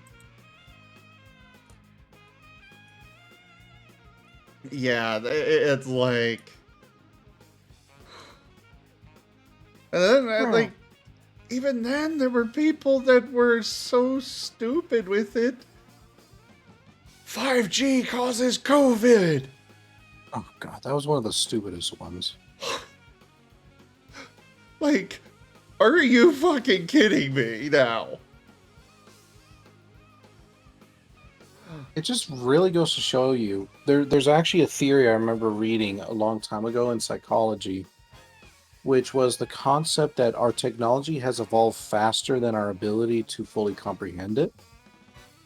S1: Yeah, it's like... And then, like, even then, there were people that were so stupid with it. 5G causes COVID!
S2: Oh god, that was one of the stupidest ones.
S1: Like, are you fucking kidding me now?
S2: It just really goes to show you, there's actually a theory I remember reading a long time ago in psychology, which was the concept that our technology has evolved faster than our ability to fully comprehend it.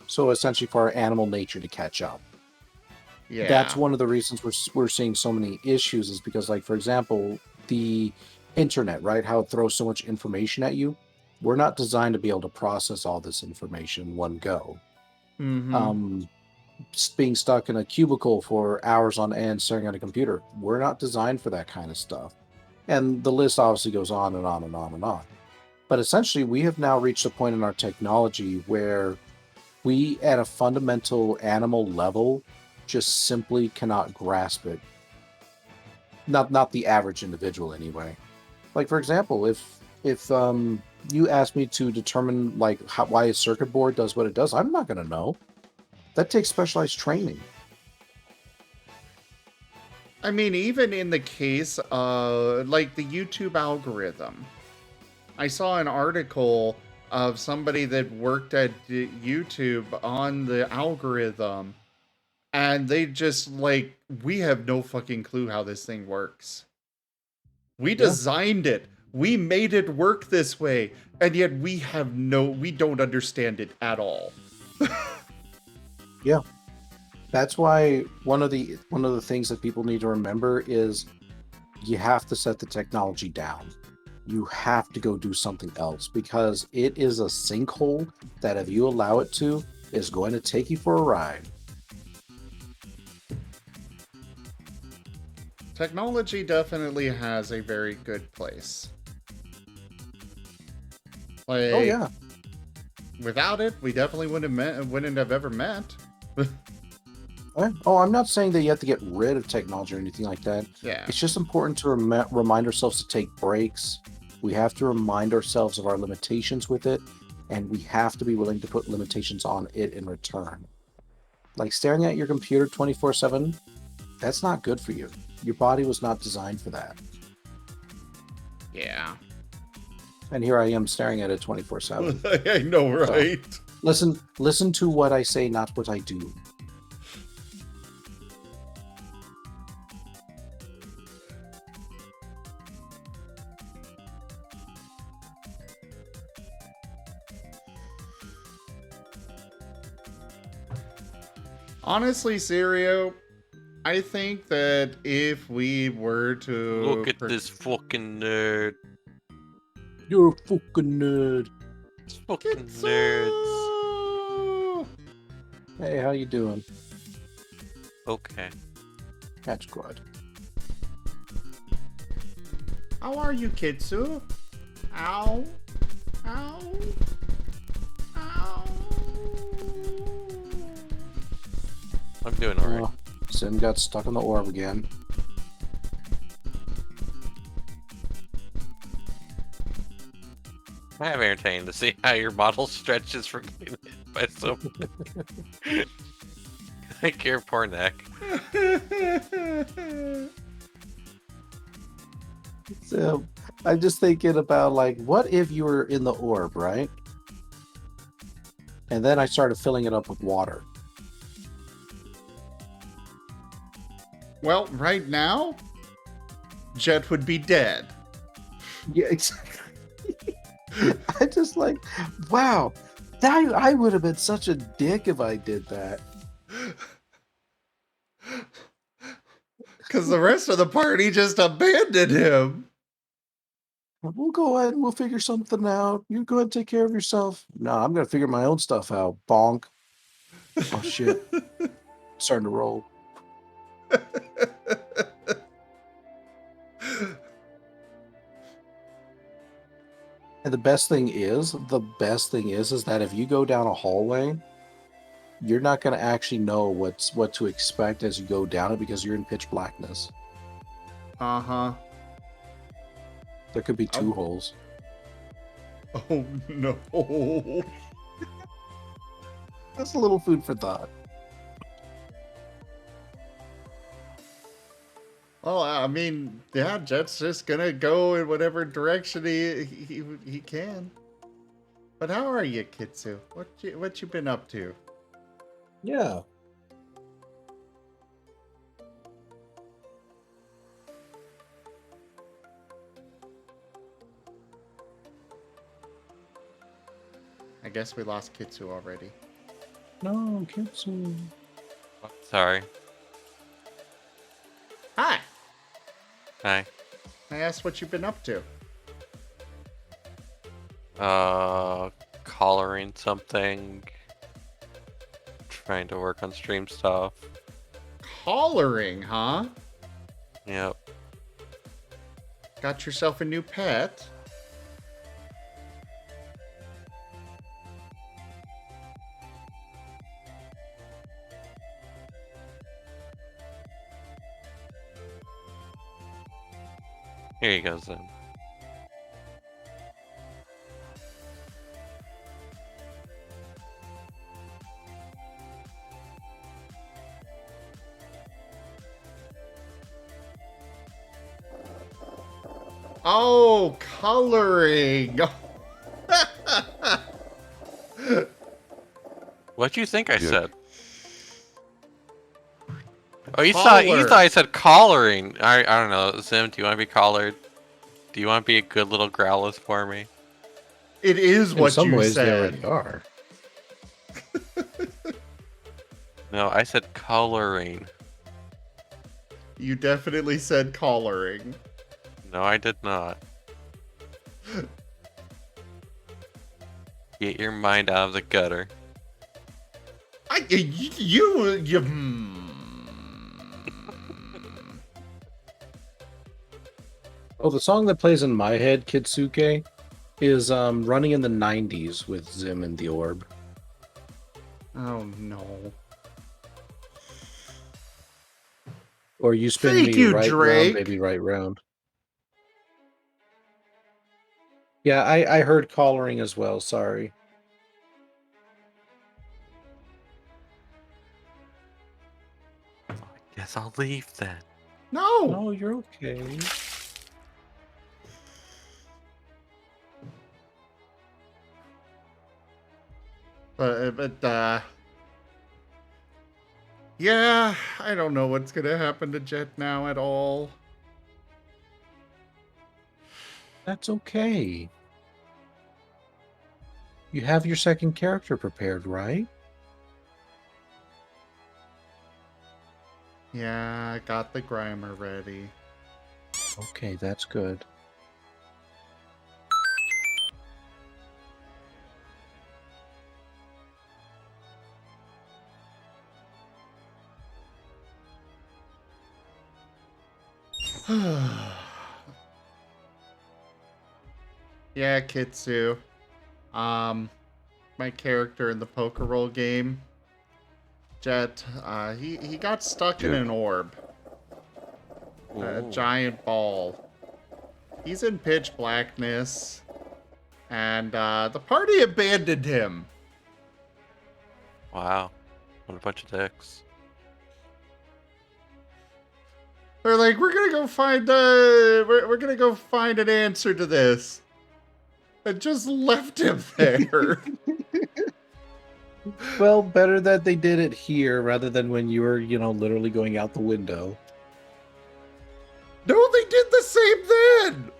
S2: So essentially for our animal nature to catch up.
S1: Yeah.
S2: That's one of the reasons we're seeing so many issues, is because, like, for example, the internet, right? How it throws so much information at you. We're not designed to be able to process all this information in one go.
S1: Mm-hmm.
S2: Being stuck in a cubicle for hours on end staring at a computer, we're not designed for that kind of stuff. And the list obviously goes on and on and on and on. But essentially, we have now reached a point in our technology where we, at a fundamental animal level, just simply cannot grasp it. Not the average individual, anyway. Like, for example, if you ask me to determine like why a circuit board does what it does, I'm not going to know. That takes specialized training.
S1: I mean, even in the case of, like, the YouTube algorithm. I saw an article of somebody that worked at YouTube on the algorithm, and they just, like, we have no fucking clue how this thing works. We designed it. We made it work this way, and yet we don't understand it at all.
S2: Yeah. That's why one of the things that people need to remember is you have to set the technology down. You have to go do something else, because it is a sinkhole that, if you allow it to, is going to take you for a ride.
S1: Technology definitely has a very good place. Like,
S2: Oh yeah.
S1: Without it, we definitely wouldn't have ever met.
S2: Oh, I'm not saying that you have to get rid of technology or anything like that.
S1: Yeah.
S2: It's just important to remind ourselves to take breaks. We have to remind ourselves of our limitations with it, and we have to be willing to put limitations on it in return. Like staring at your computer 24/7, that's not good for you. Your body was not designed for that.
S1: Yeah.
S2: And here I am staring at it 24/7.
S1: I know, right?
S2: So, listen to what I say, not what I do.
S1: Honestly, Sirio, I think that if we were to
S5: look at this fucking nerd.
S2: You're a fucking nerd.
S5: Fucking nerds.
S2: Hey, how you doing?
S5: Okay.
S2: That's good.
S1: How are you, Kitsu? Ow. Ow. Ow.
S5: I'm doing alright.
S2: Sim got stuck on the orb again.
S5: I am entertained to see how your model stretches from getting hit by so Like your poor neck.
S2: So I'm just thinking about like, what if you were in the orb, right? And then I started filling it up with water.
S1: Well, right now, Jet would be dead.
S2: Yeah, exactly. I just like, wow, that I would have been such a dick if I did that.
S1: Because the rest of the party just abandoned him.
S2: We'll go ahead and we'll figure something out. You go ahead and take care of yourself. No, I'm gonna figure my own stuff out. Bonk. Oh shit. Starting to roll. And the best thing is that if you go down a hallway, you're not gonna actually know what to expect as you go down it because you're in pitch blackness.
S1: Uh-huh.
S2: There could be two
S1: Oh.
S2: holes.
S1: Oh, no.
S2: That's a little food for thought.
S1: Well, I mean, yeah, Jet's just gonna go in whatever direction he can. But how are you, Kitsu? What you been up to?
S2: Yeah.
S1: I guess we lost Kitsu already.
S2: No, Kitsu.
S5: Sorry.
S1: Hi.
S5: Hi.
S1: I asked what you've been up to.
S5: Collaring something. Trying to work on stream stuff.
S1: Collaring, huh?
S5: Yep.
S1: Got yourself a new pet?
S5: Here you go, Zim.
S1: Oh, coloring.
S5: What'd you think I
S4: Good.
S5: said? Oh, you thought I said collaring. I don't know, Zim. Do you want to be collared? Do you want to be a good little growlers for me?
S1: It is
S2: In
S1: what
S2: some
S1: you
S2: ways, they
S1: said.
S2: already are.
S5: No, I said coloring.
S1: You definitely said collaring.
S5: No, I did not. Get your mind out of the gutter.
S1: You.
S2: Oh, the song that plays in my head, Kitsuke, is running in the 90s with Zim and the Orb.
S1: Oh no.
S2: Or you spin
S1: Thank
S2: me
S1: you,
S2: right
S1: Drake.
S2: round, baby, right round. Yeah, I heard collaring as well, sorry.
S5: I guess I'll leave then.
S1: No.
S2: No, you're okay.
S1: But yeah, I don't know what's gonna happen to Jet now at all.
S2: That's okay. You have your second character prepared, right?
S1: Yeah, I got the Grimer ready.
S2: Okay, that's good.
S1: Yeah, Kitsu. My character in the poker roll game, Jet, he got stuck in an orb. A
S5: Ooh.
S1: giant ball. He's in pitch blackness. And the party abandoned him.
S5: Wow. What a bunch of dicks.
S1: They're like, we're gonna go find we're gonna go find an answer to this, and just left him there.
S2: Well, better that they did it here rather than when you were, literally going out the window.
S1: No, they did the same then.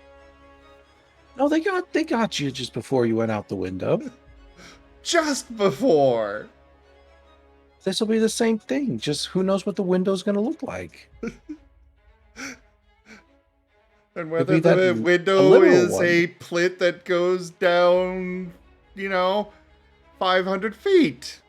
S2: No, they got you just before you went out the window.
S1: Just before.
S2: This will be the same thing. Just who knows what the window's going to look like.
S1: And whether
S2: be that
S1: the
S2: a
S1: window
S2: literal
S1: is
S2: one.
S1: a plit that goes down, 500 feet.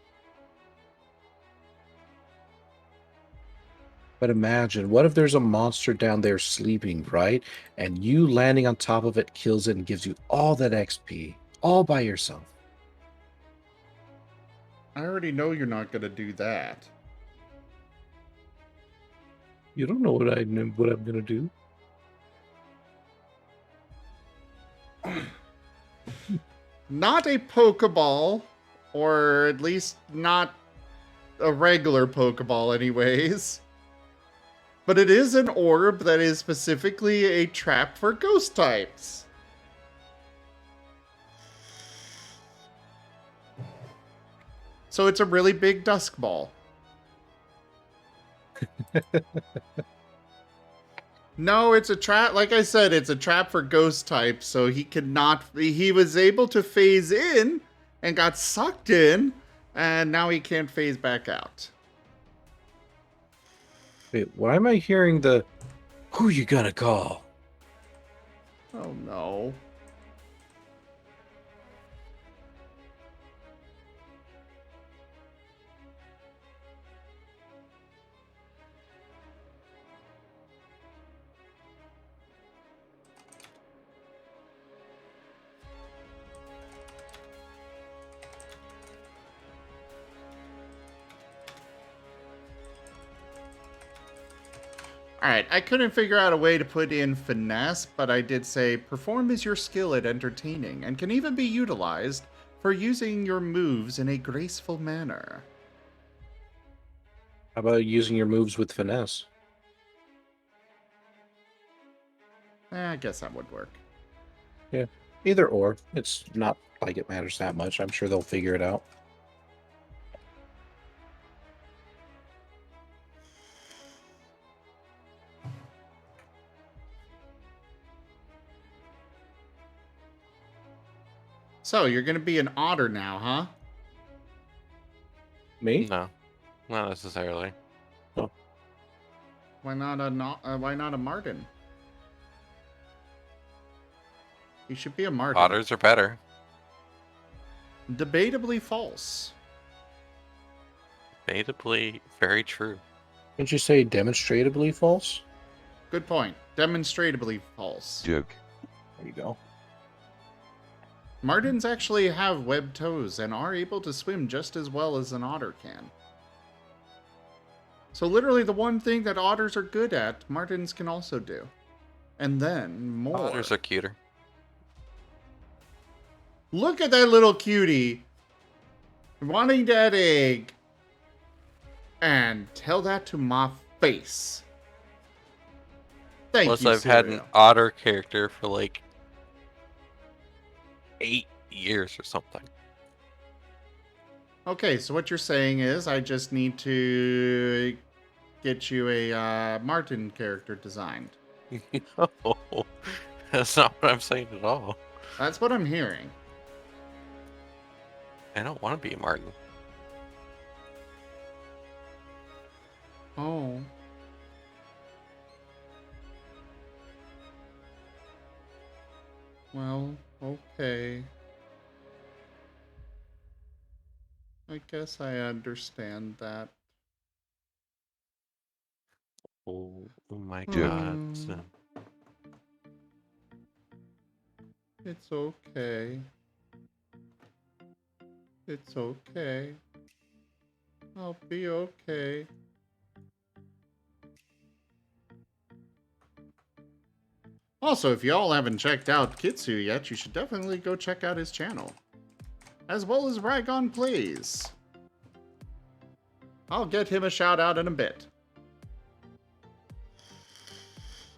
S2: But imagine, what if there's a monster down there sleeping, right? And you landing on top of it kills it and gives you all that XP, all by yourself.
S1: I already know you're not going to do that.
S2: You don't know what I'm going to do.
S1: Not a Pokeball, or at least not a regular Pokeball anyways. But it is an orb that is specifically a trap for ghost types. So it's a really big dusk ball. No, it's a trap. Like I said, it's a trap for ghost types. So he was able to phase in and got sucked in, and now he can't phase back out.
S2: Wait, why am I hearing the, who you gonna call?
S1: Oh no. Alright, I couldn't figure out a way to put in finesse, but I did say, perform is your skill at entertaining, and can even be utilized for using your moves in a graceful manner.
S2: How about using your moves with finesse?
S1: I guess that would work.
S2: Yeah, either or. It's not like it matters that much. I'm sure they'll figure it out.
S1: So, you're gonna be an otter now, huh?
S2: Me?
S5: No, not necessarily.
S1: Why not a marten? You should be a marten.
S5: Otters are better.
S1: Debatably false.
S5: Debatably very true.
S2: Didn't you say demonstratably false?
S1: Good point. Demonstratably false.
S6: Joke.
S2: There you go.
S1: Martens actually have webbed toes and are able to swim just as well as an otter can. So literally the one thing that otters are good at, martens can also do. And then more.
S5: Otters are cuter.
S1: Look at that little cutie wanting that egg. And tell that to my face. Thank
S5: Plus,
S1: you,
S5: I've had an
S1: Cereal.
S5: otter character for like 8 years or something.
S1: Okay, so what you're saying is I just need to get you a Martin character designed.
S5: No, that's not what I'm saying at all.
S1: That's what I'm hearing.
S5: I don't want to be a Martin.
S1: Oh. Well, okay. I guess I understand that.
S5: Oh my
S1: Joke.
S5: god. Sim.
S1: It's okay. It's okay. I'll be okay. Also, if y'all haven't checked out Kitsu yet, you should definitely go check out his channel. As well as Rygon Plays. I'll get him a shout out in a bit.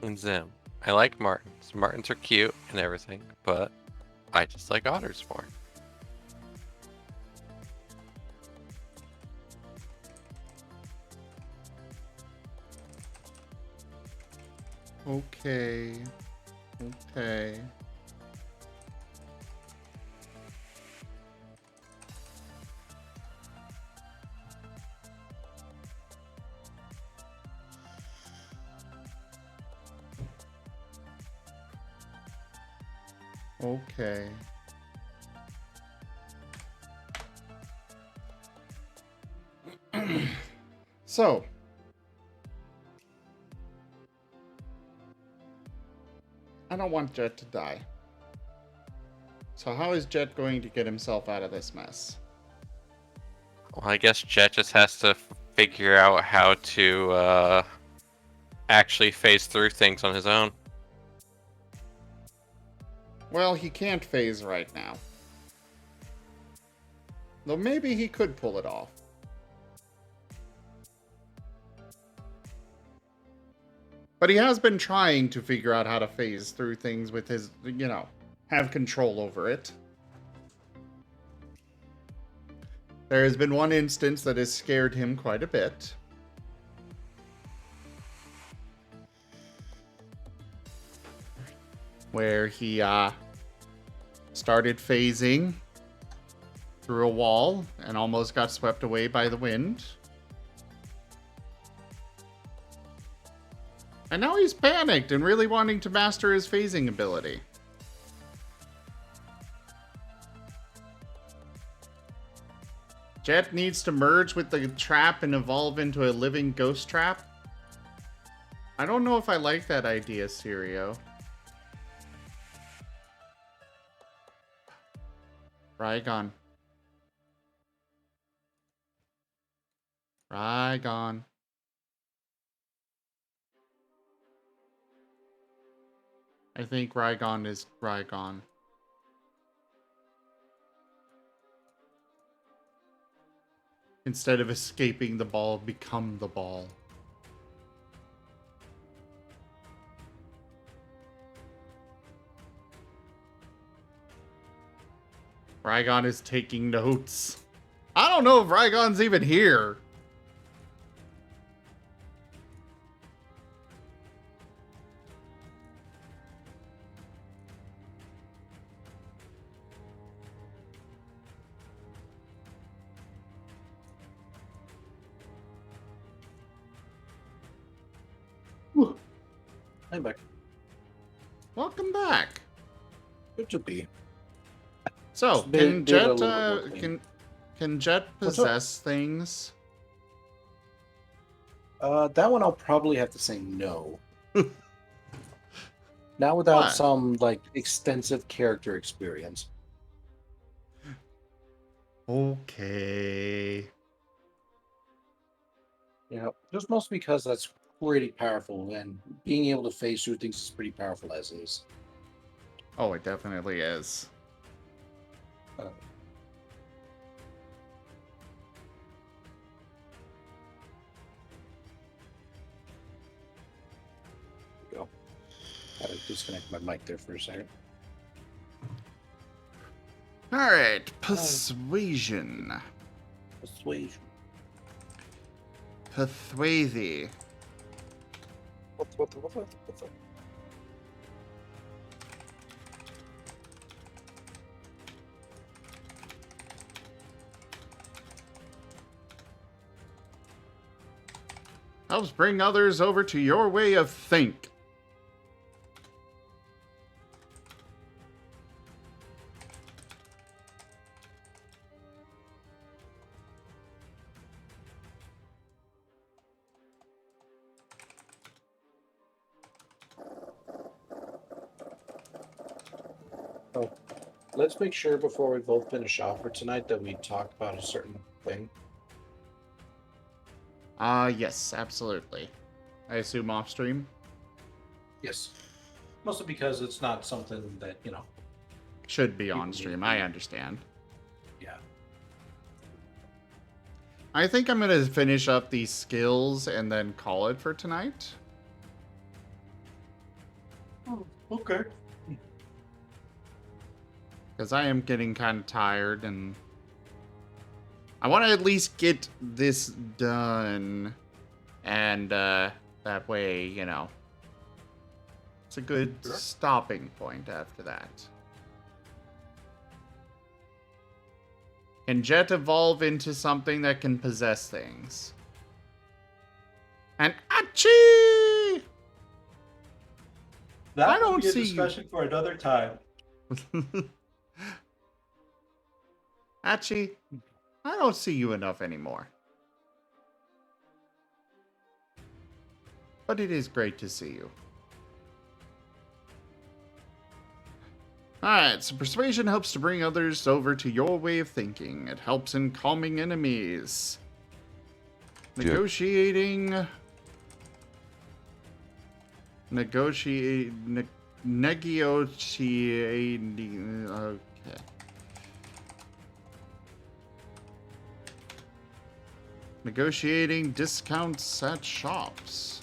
S5: And Zim. I like martins. Martins are cute and everything, but I just like otters more.
S1: Okay. Okay. Okay. So, I don't want Jet to die. So how is Jet going to get himself out of this mess?
S5: Well, I guess Jet just has to figure out how to actually phase through things on his own.
S1: Well, he can't phase right now. Though maybe he could pull it off. But he has been trying to figure out how to phase through things with his, have control over it. There has been one instance that has scared him quite a bit. Where he started phasing through a wall and almost got swept away by the wind. And now he's panicked and really wanting to master his phasing ability. Jet needs to merge with the trap and evolve into a living ghost trap. I don't know if I like that idea, Sirio. Rygon. Rygon. I think Rygon is Rygon. Instead of escaping the ball, become the ball. Rygon is taking notes. I don't know if Rygon's even here.
S2: I'm back.
S1: Welcome back.
S2: Good to be.
S1: So,
S2: Been-
S1: can
S2: been a
S1: Jet
S2: little bit more clean.
S1: can Jet
S2: What's up?
S1: possess things?
S2: That one I'll probably have to say no. Not without
S1: Why?
S2: some extensive character experience.
S1: Okay.
S2: Yeah, just mostly because that's pretty powerful, and being able to phase through things is pretty powerful as is.
S1: Oh, it definitely is.
S2: Uh, there we go. Gotta disconnect my mic there for a second.
S1: All right, persuasion.
S2: Persuasion.
S1: Persuade.
S2: What's up?
S1: Helps bring others over to your way of think.
S2: Oh, let's make sure before we both finish off for tonight that we talk about a certain thing.
S1: Yes, absolutely. I assume off stream.
S2: Yes. Mostly because it's not something that,
S1: Should be on stream. I understand.
S2: yeah.
S1: I think I'm gonna finish up these skills and then call it for tonight.
S2: Okay.
S1: Because I am getting kind of tired, and I want to at least get this done. And that way, you know, it's a good
S2: Sure.
S1: stopping point after that. Can Jet evolve into something that can possess things? And achoo!
S6: That
S1: I
S6: will
S1: don't
S6: be a
S1: see you.
S6: discussion for another time.
S1: Achie, I don't see you enough anymore. But it is great to see you. Alright, so persuasion helps to bring others over to your way of thinking. It helps in calming enemies. Negotiating. Negotiating. Okay. Negotiating discounts at shops.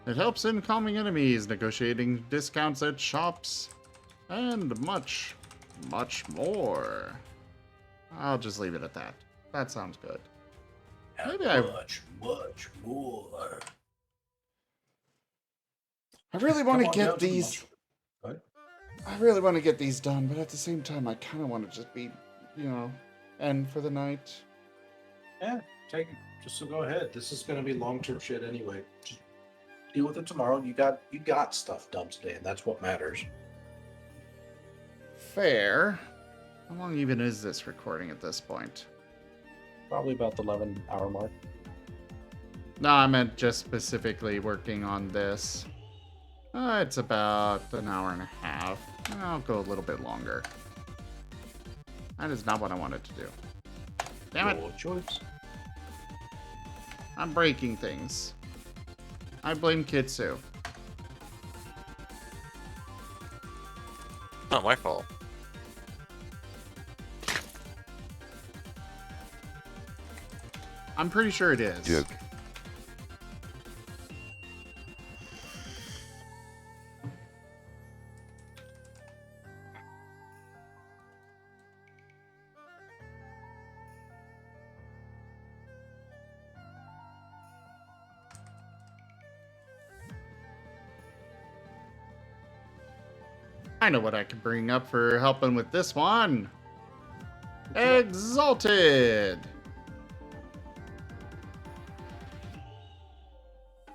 S1: It helps in calming enemies, negotiating discounts at shops, and much, much more. I'll just leave it at that. That sounds good. Maybe
S2: much more.
S1: I really want to
S2: Come on down
S1: get
S2: to the
S1: these.
S2: mushroom. What?
S1: I really want to get these done, but at the same time, I kind of want to just be, you know, end for the night.
S2: Yeah, take it. Just so go ahead. This is gonna be long-term shit anyway. Just deal with it tomorrow. You got stuff done today, and that's what matters.
S1: Fair. How long even is this recording at this point?
S2: Probably about the 11-hour mark.
S1: No, I meant just specifically working on this. It's about an hour and a half. I'll go a little bit longer. That is not what I wanted to do. Damn it.
S2: Your choice.
S1: I'm breaking things. I blame Kitsu.
S5: Not my fault.
S1: I'm pretty sure it is.
S4: Joke.
S1: I know what I can bring up for helping with this one. Exalted.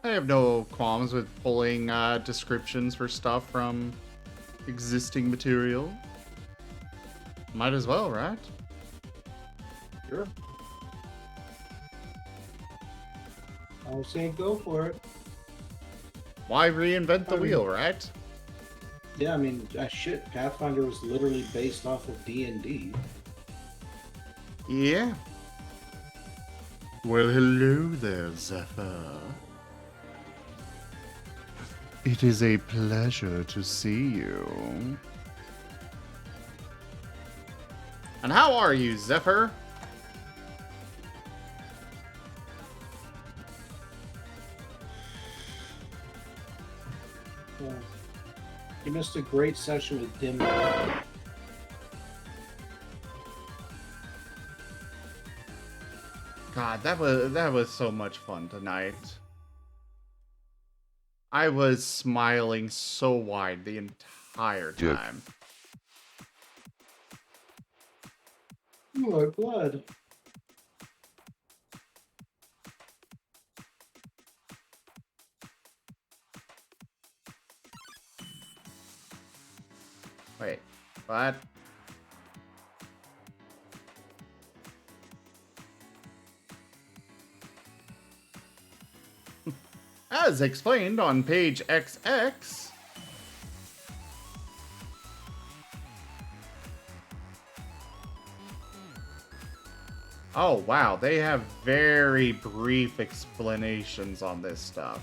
S1: I have no qualms with pulling descriptions for stuff from existing material. Might as well, right?
S2: Sure. I was saying go for it.
S1: Why reinvent the wheel, right?
S2: Yeah, I mean, shit. Pathfinder was literally based off of D&D.
S1: Yeah. Well, hello there, Zephyr. It is a pleasure to see you. And how are you, Zephyr?
S2: Yeah. You missed a great session with Dim.
S1: God, that was so much fun tonight. I was smiling so wide the entire
S4: Dude.
S1: time.
S2: Oh, blood.
S1: Wait, what? As explained on page XX, oh wow, they have very brief explanations on this stuff.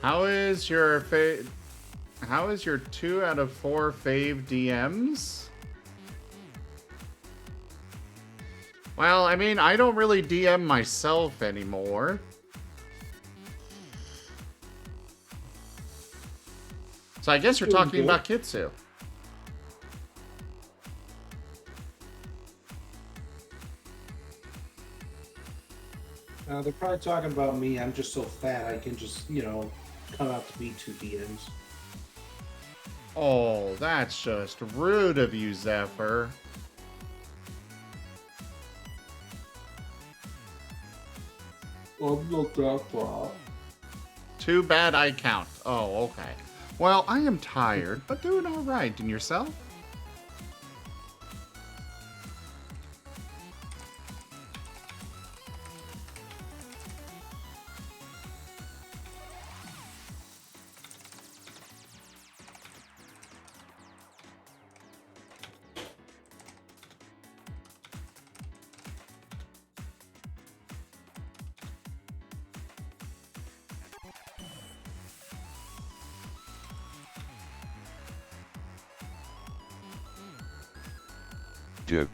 S1: How is your 2 out of 4 fave DMs? Well, I mean, I don't really DM myself anymore. So I guess you're
S2: Doing
S1: talking
S2: good.
S1: about Kitsu.
S2: They're probably talking about me. I'm just so fat I can just, come out to be 2 DMs.
S1: Oh, that's just rude of you, Zephyr.
S2: I'm not that fat.
S1: Too bad I count. Oh, okay. Well, I am tired, but doing all right. And yourself?
S6: Joke.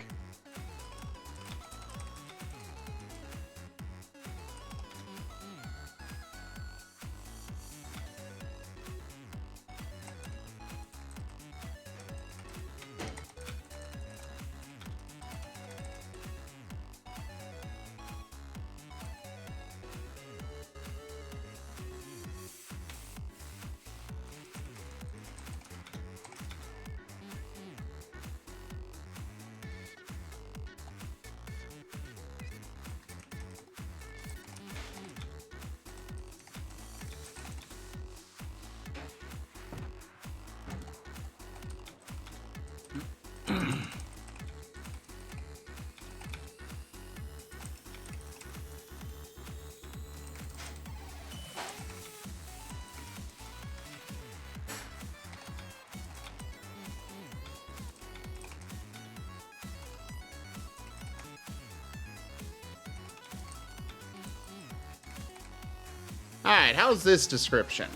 S1: Alright, how's this description?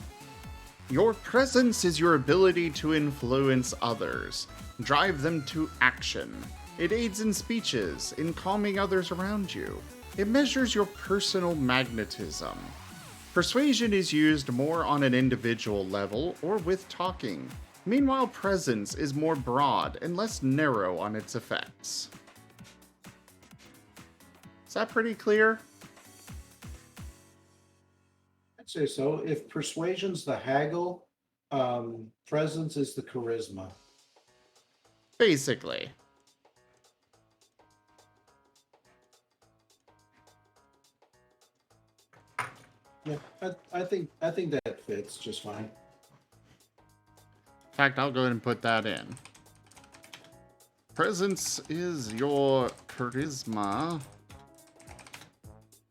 S1: Your presence is your ability to influence others, drive them to action. It aids in speeches, in calming others around you. It measures your personal magnetism. Persuasion is used more on an individual level or with talking. Meanwhile, presence is more broad and less narrow on its effects. Is that pretty clear?
S2: I'd say so. If persuasion's the haggle, presence is the charisma.
S1: Basically.
S2: Yeah, I think that fits just fine.
S1: In fact, I'll go ahead and put that in. Presence is your charisma,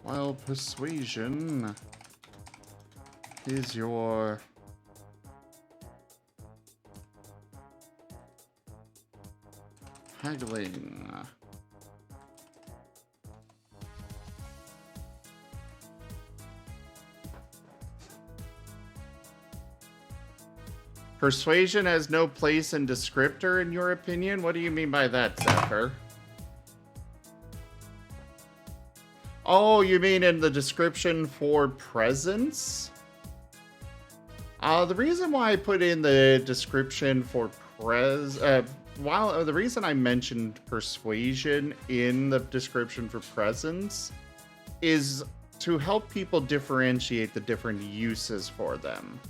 S1: while persuasion is your haggling. Persuasion has no place in descriptor, in your opinion? What do you mean by that, Zephyr? Oh, you mean in the description for presence? The reason why I put in the description for the reason I mentioned persuasion in the description for presence is to help people differentiate the different uses for them.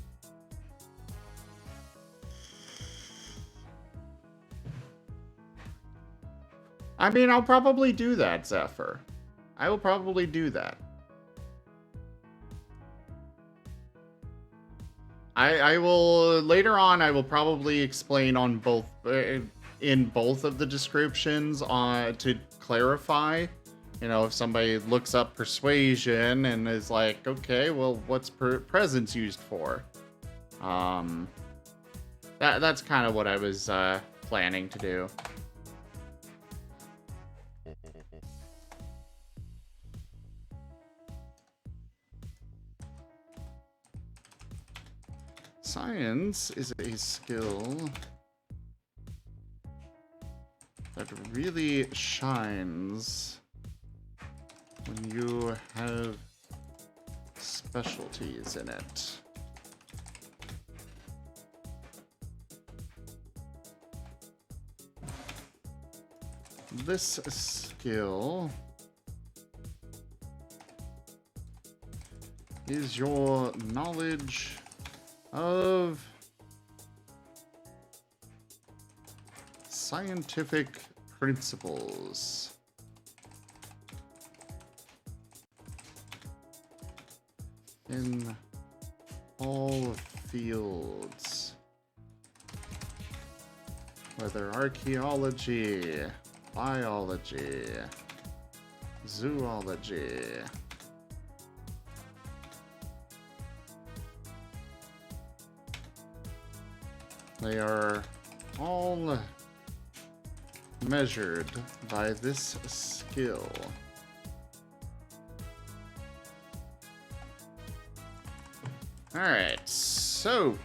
S1: I mean, I'll probably do that, Zephyr. I will probably do that. I will later on. I will probably explain on both in both of the descriptions to clarify. You know, if somebody looks up persuasion and is like, okay, well, what's presence used for? That's kind of what I was planning to do. Science is a skill that really shines when you have specialties in it. This skill is your knowledge of scientific principles. In all fields, whether archaeology, biology, zoology. They are all measured by this skill. Alright, soak.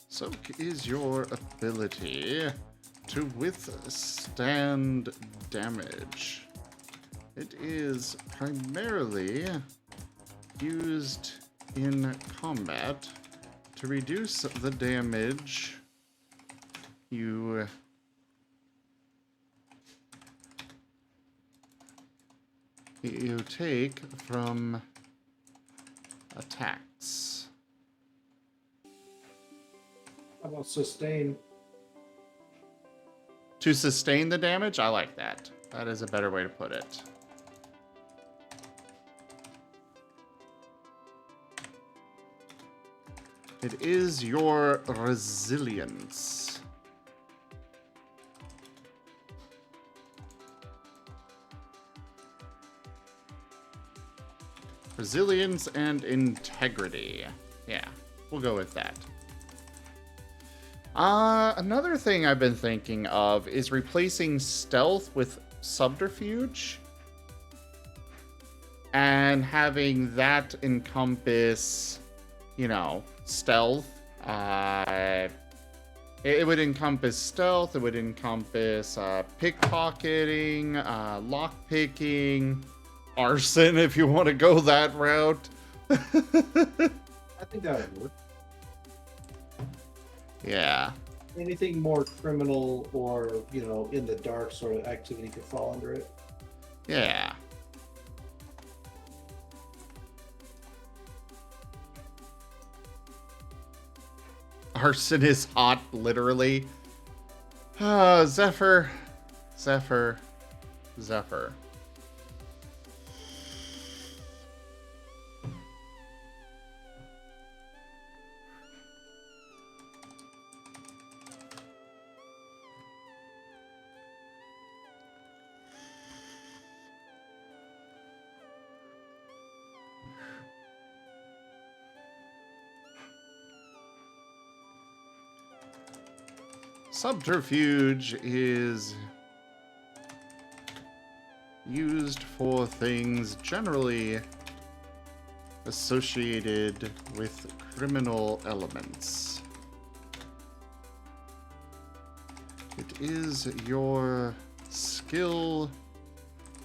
S1: Soak is your ability to withstand damage. It is primarily used in combat to reduce the damage you take from attacks.
S2: How about sustain?
S1: To sustain the damage? I like that. That is a better way to put it. It is your resilience. Resilience and integrity. Yeah, we'll go with that. Another thing I've been thinking of is replacing stealth with subterfuge. And having that encompass, you know, stealth. It would encompass stealth, it would encompass pickpocketing, lockpicking, arson if you want to go that route.
S2: I think that would work.
S1: Yeah.
S2: Anything more criminal or, you know, in the dark sort of activity could fall under it.
S1: Yeah. Arson is hot, literally. Zephyr. Zephyr. Zephyr. Subterfuge is used for things generally associated with criminal elements. It is your skill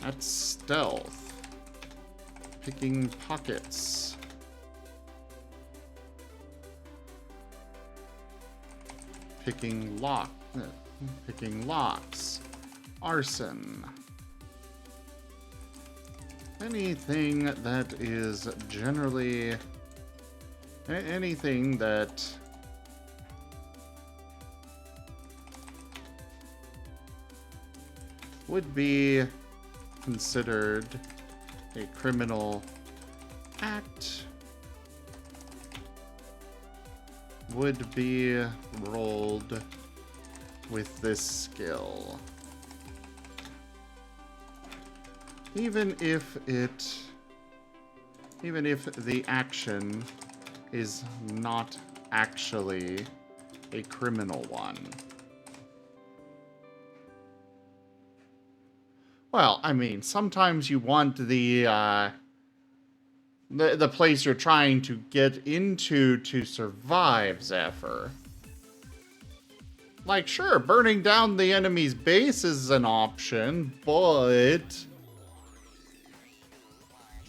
S1: at stealth, picking pockets, picking locks, arson. Anything that is generally anything that would be considered a criminal act would be rolled with this skill. Even if the action is not actually a criminal one. Well, I mean, sometimes you want the place you're trying to get into to survive, Zephyr. Like, sure, burning down the enemy's base is an option, but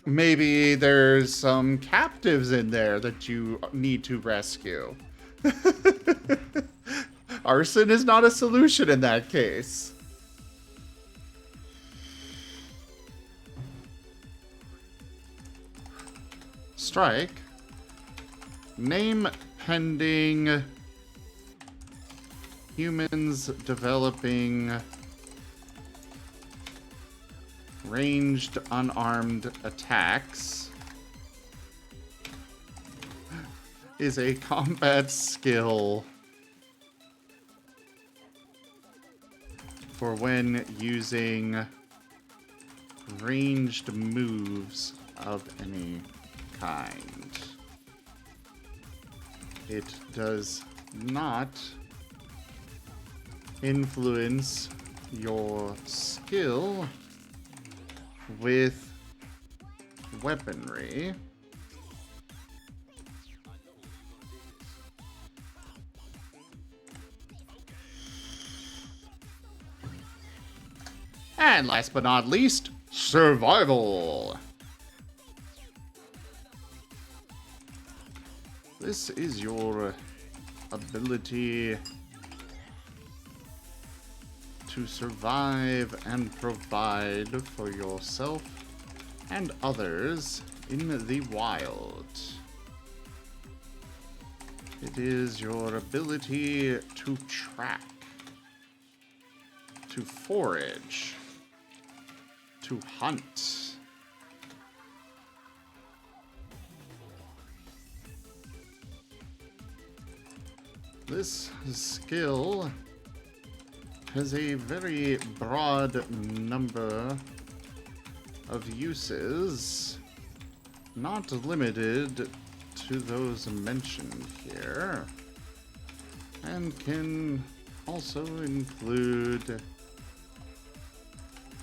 S1: maybe there's some captives in there that you need to rescue. Arson is not a solution in that case. Strike. Name pending humans developing ranged unarmed attacks is a combat skill for when using ranged moves of any kind. It does not influence your skill with weaponry. And last but not least, survival. This is your ability to survive and provide for yourself and others in the wild. It is your ability to track, to forage, to hunt. This skill has a very broad number of uses, not limited to those mentioned here, and can also include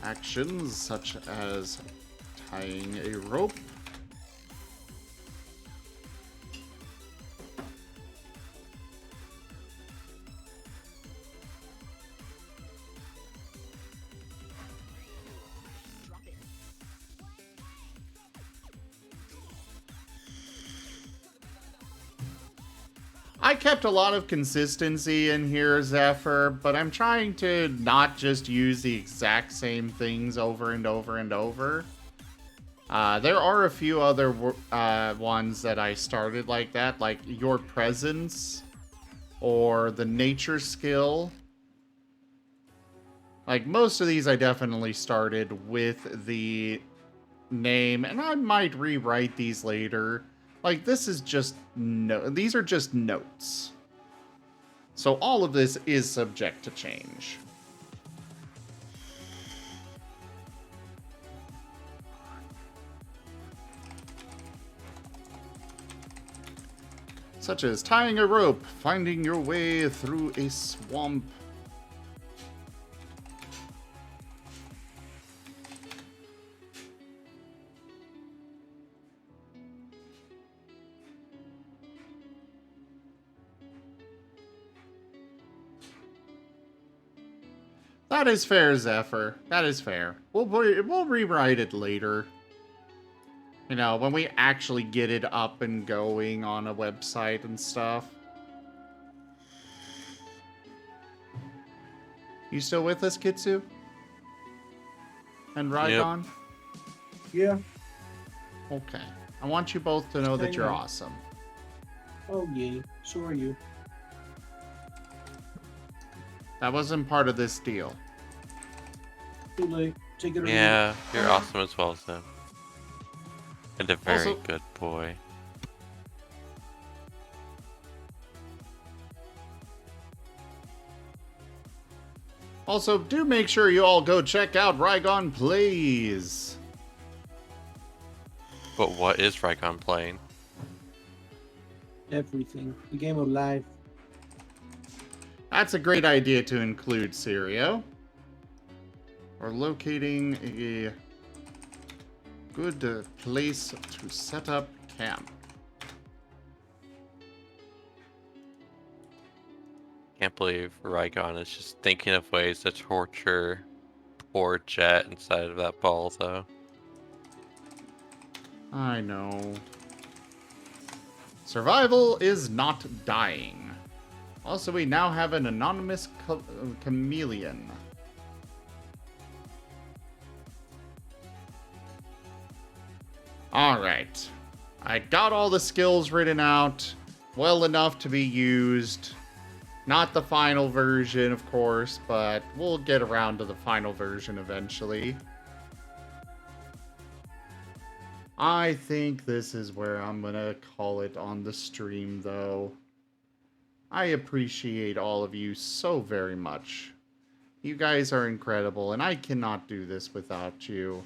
S1: actions such as tying a rope, I kept a lot of consistency in here, Zephyr, but I'm trying to not just use the exact same things over and over and over. There are a few other ones that I started like that, like your presence or the nature skill. Like most of these I definitely started with the name, and I might rewrite these later. Like, this is just these are just notes. So all of this is subject to change. Such as tying a rope, finding your way through a swamp. That is fair, Zephyr. That is fair. We'll rewrite it later. You know, when we actually get it up and going on a website and stuff. You still with us, Kitsu? And Raigon?
S3: Yeah.
S1: Okay. I want you both to know that you're
S2: Hang on.
S1: awesome.
S2: Oh, yeah. So are you.
S1: That wasn't part of this deal.
S2: Too late. Take it or leave it.
S5: Yeah, you're awesome as well, Zeb. And a very
S1: Also-
S5: good boy.
S1: Also, do make sure you all go check out Raigon Plays.
S5: But what is Rykon playing?
S2: Everything. The game of life.
S1: That's a great idea to include, Sirio. or locating a good place to set up camp.
S5: Can't believe Raigon is just thinking of ways to torture poor Jet inside of that ball, though.
S1: I know. Survival is not dying. Also, we now have an anonymous chameleon. Alright. I got all the skills written out well enough to be used. Not the final version, of course, but we'll get around to the final version eventually. I think this is where I'm gonna call it on the stream, though. I appreciate all of you so very much. You guys are incredible, and I cannot do this without you.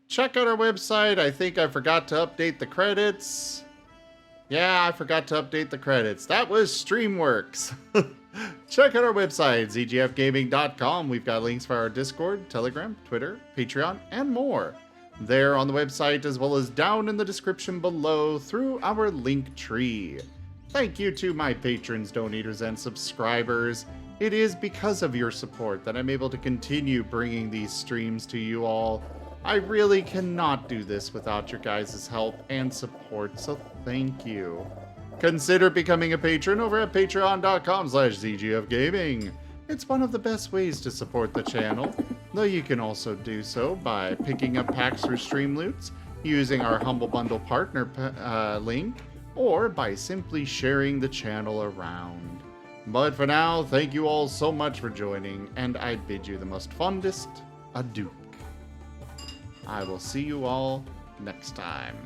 S1: Check out our website. I think I forgot to update the credits. Yeah, I forgot to update the credits. That was Streamworks. Check out our website, zgfgaming.com. We've got links for our Discord, Telegram, Twitter, Patreon, and more. There on the website, as well as down in the description below through our link tree. Thank you to my patrons, donators, and subscribers. It is because of your support that I'm able to continue bringing these streams to you all. I really cannot do this without your guys' help and support, so thank you. Consider becoming a patron over at patreon.com/zgfgaming. It's one of the best ways to support the channel, though you can also do so by picking up packs through Streamloots, using our Humble Bundle partner link, or by simply sharing the channel around. But for now, thank you all so much for joining, and I bid you the most fondest adieu. I will see you all next time.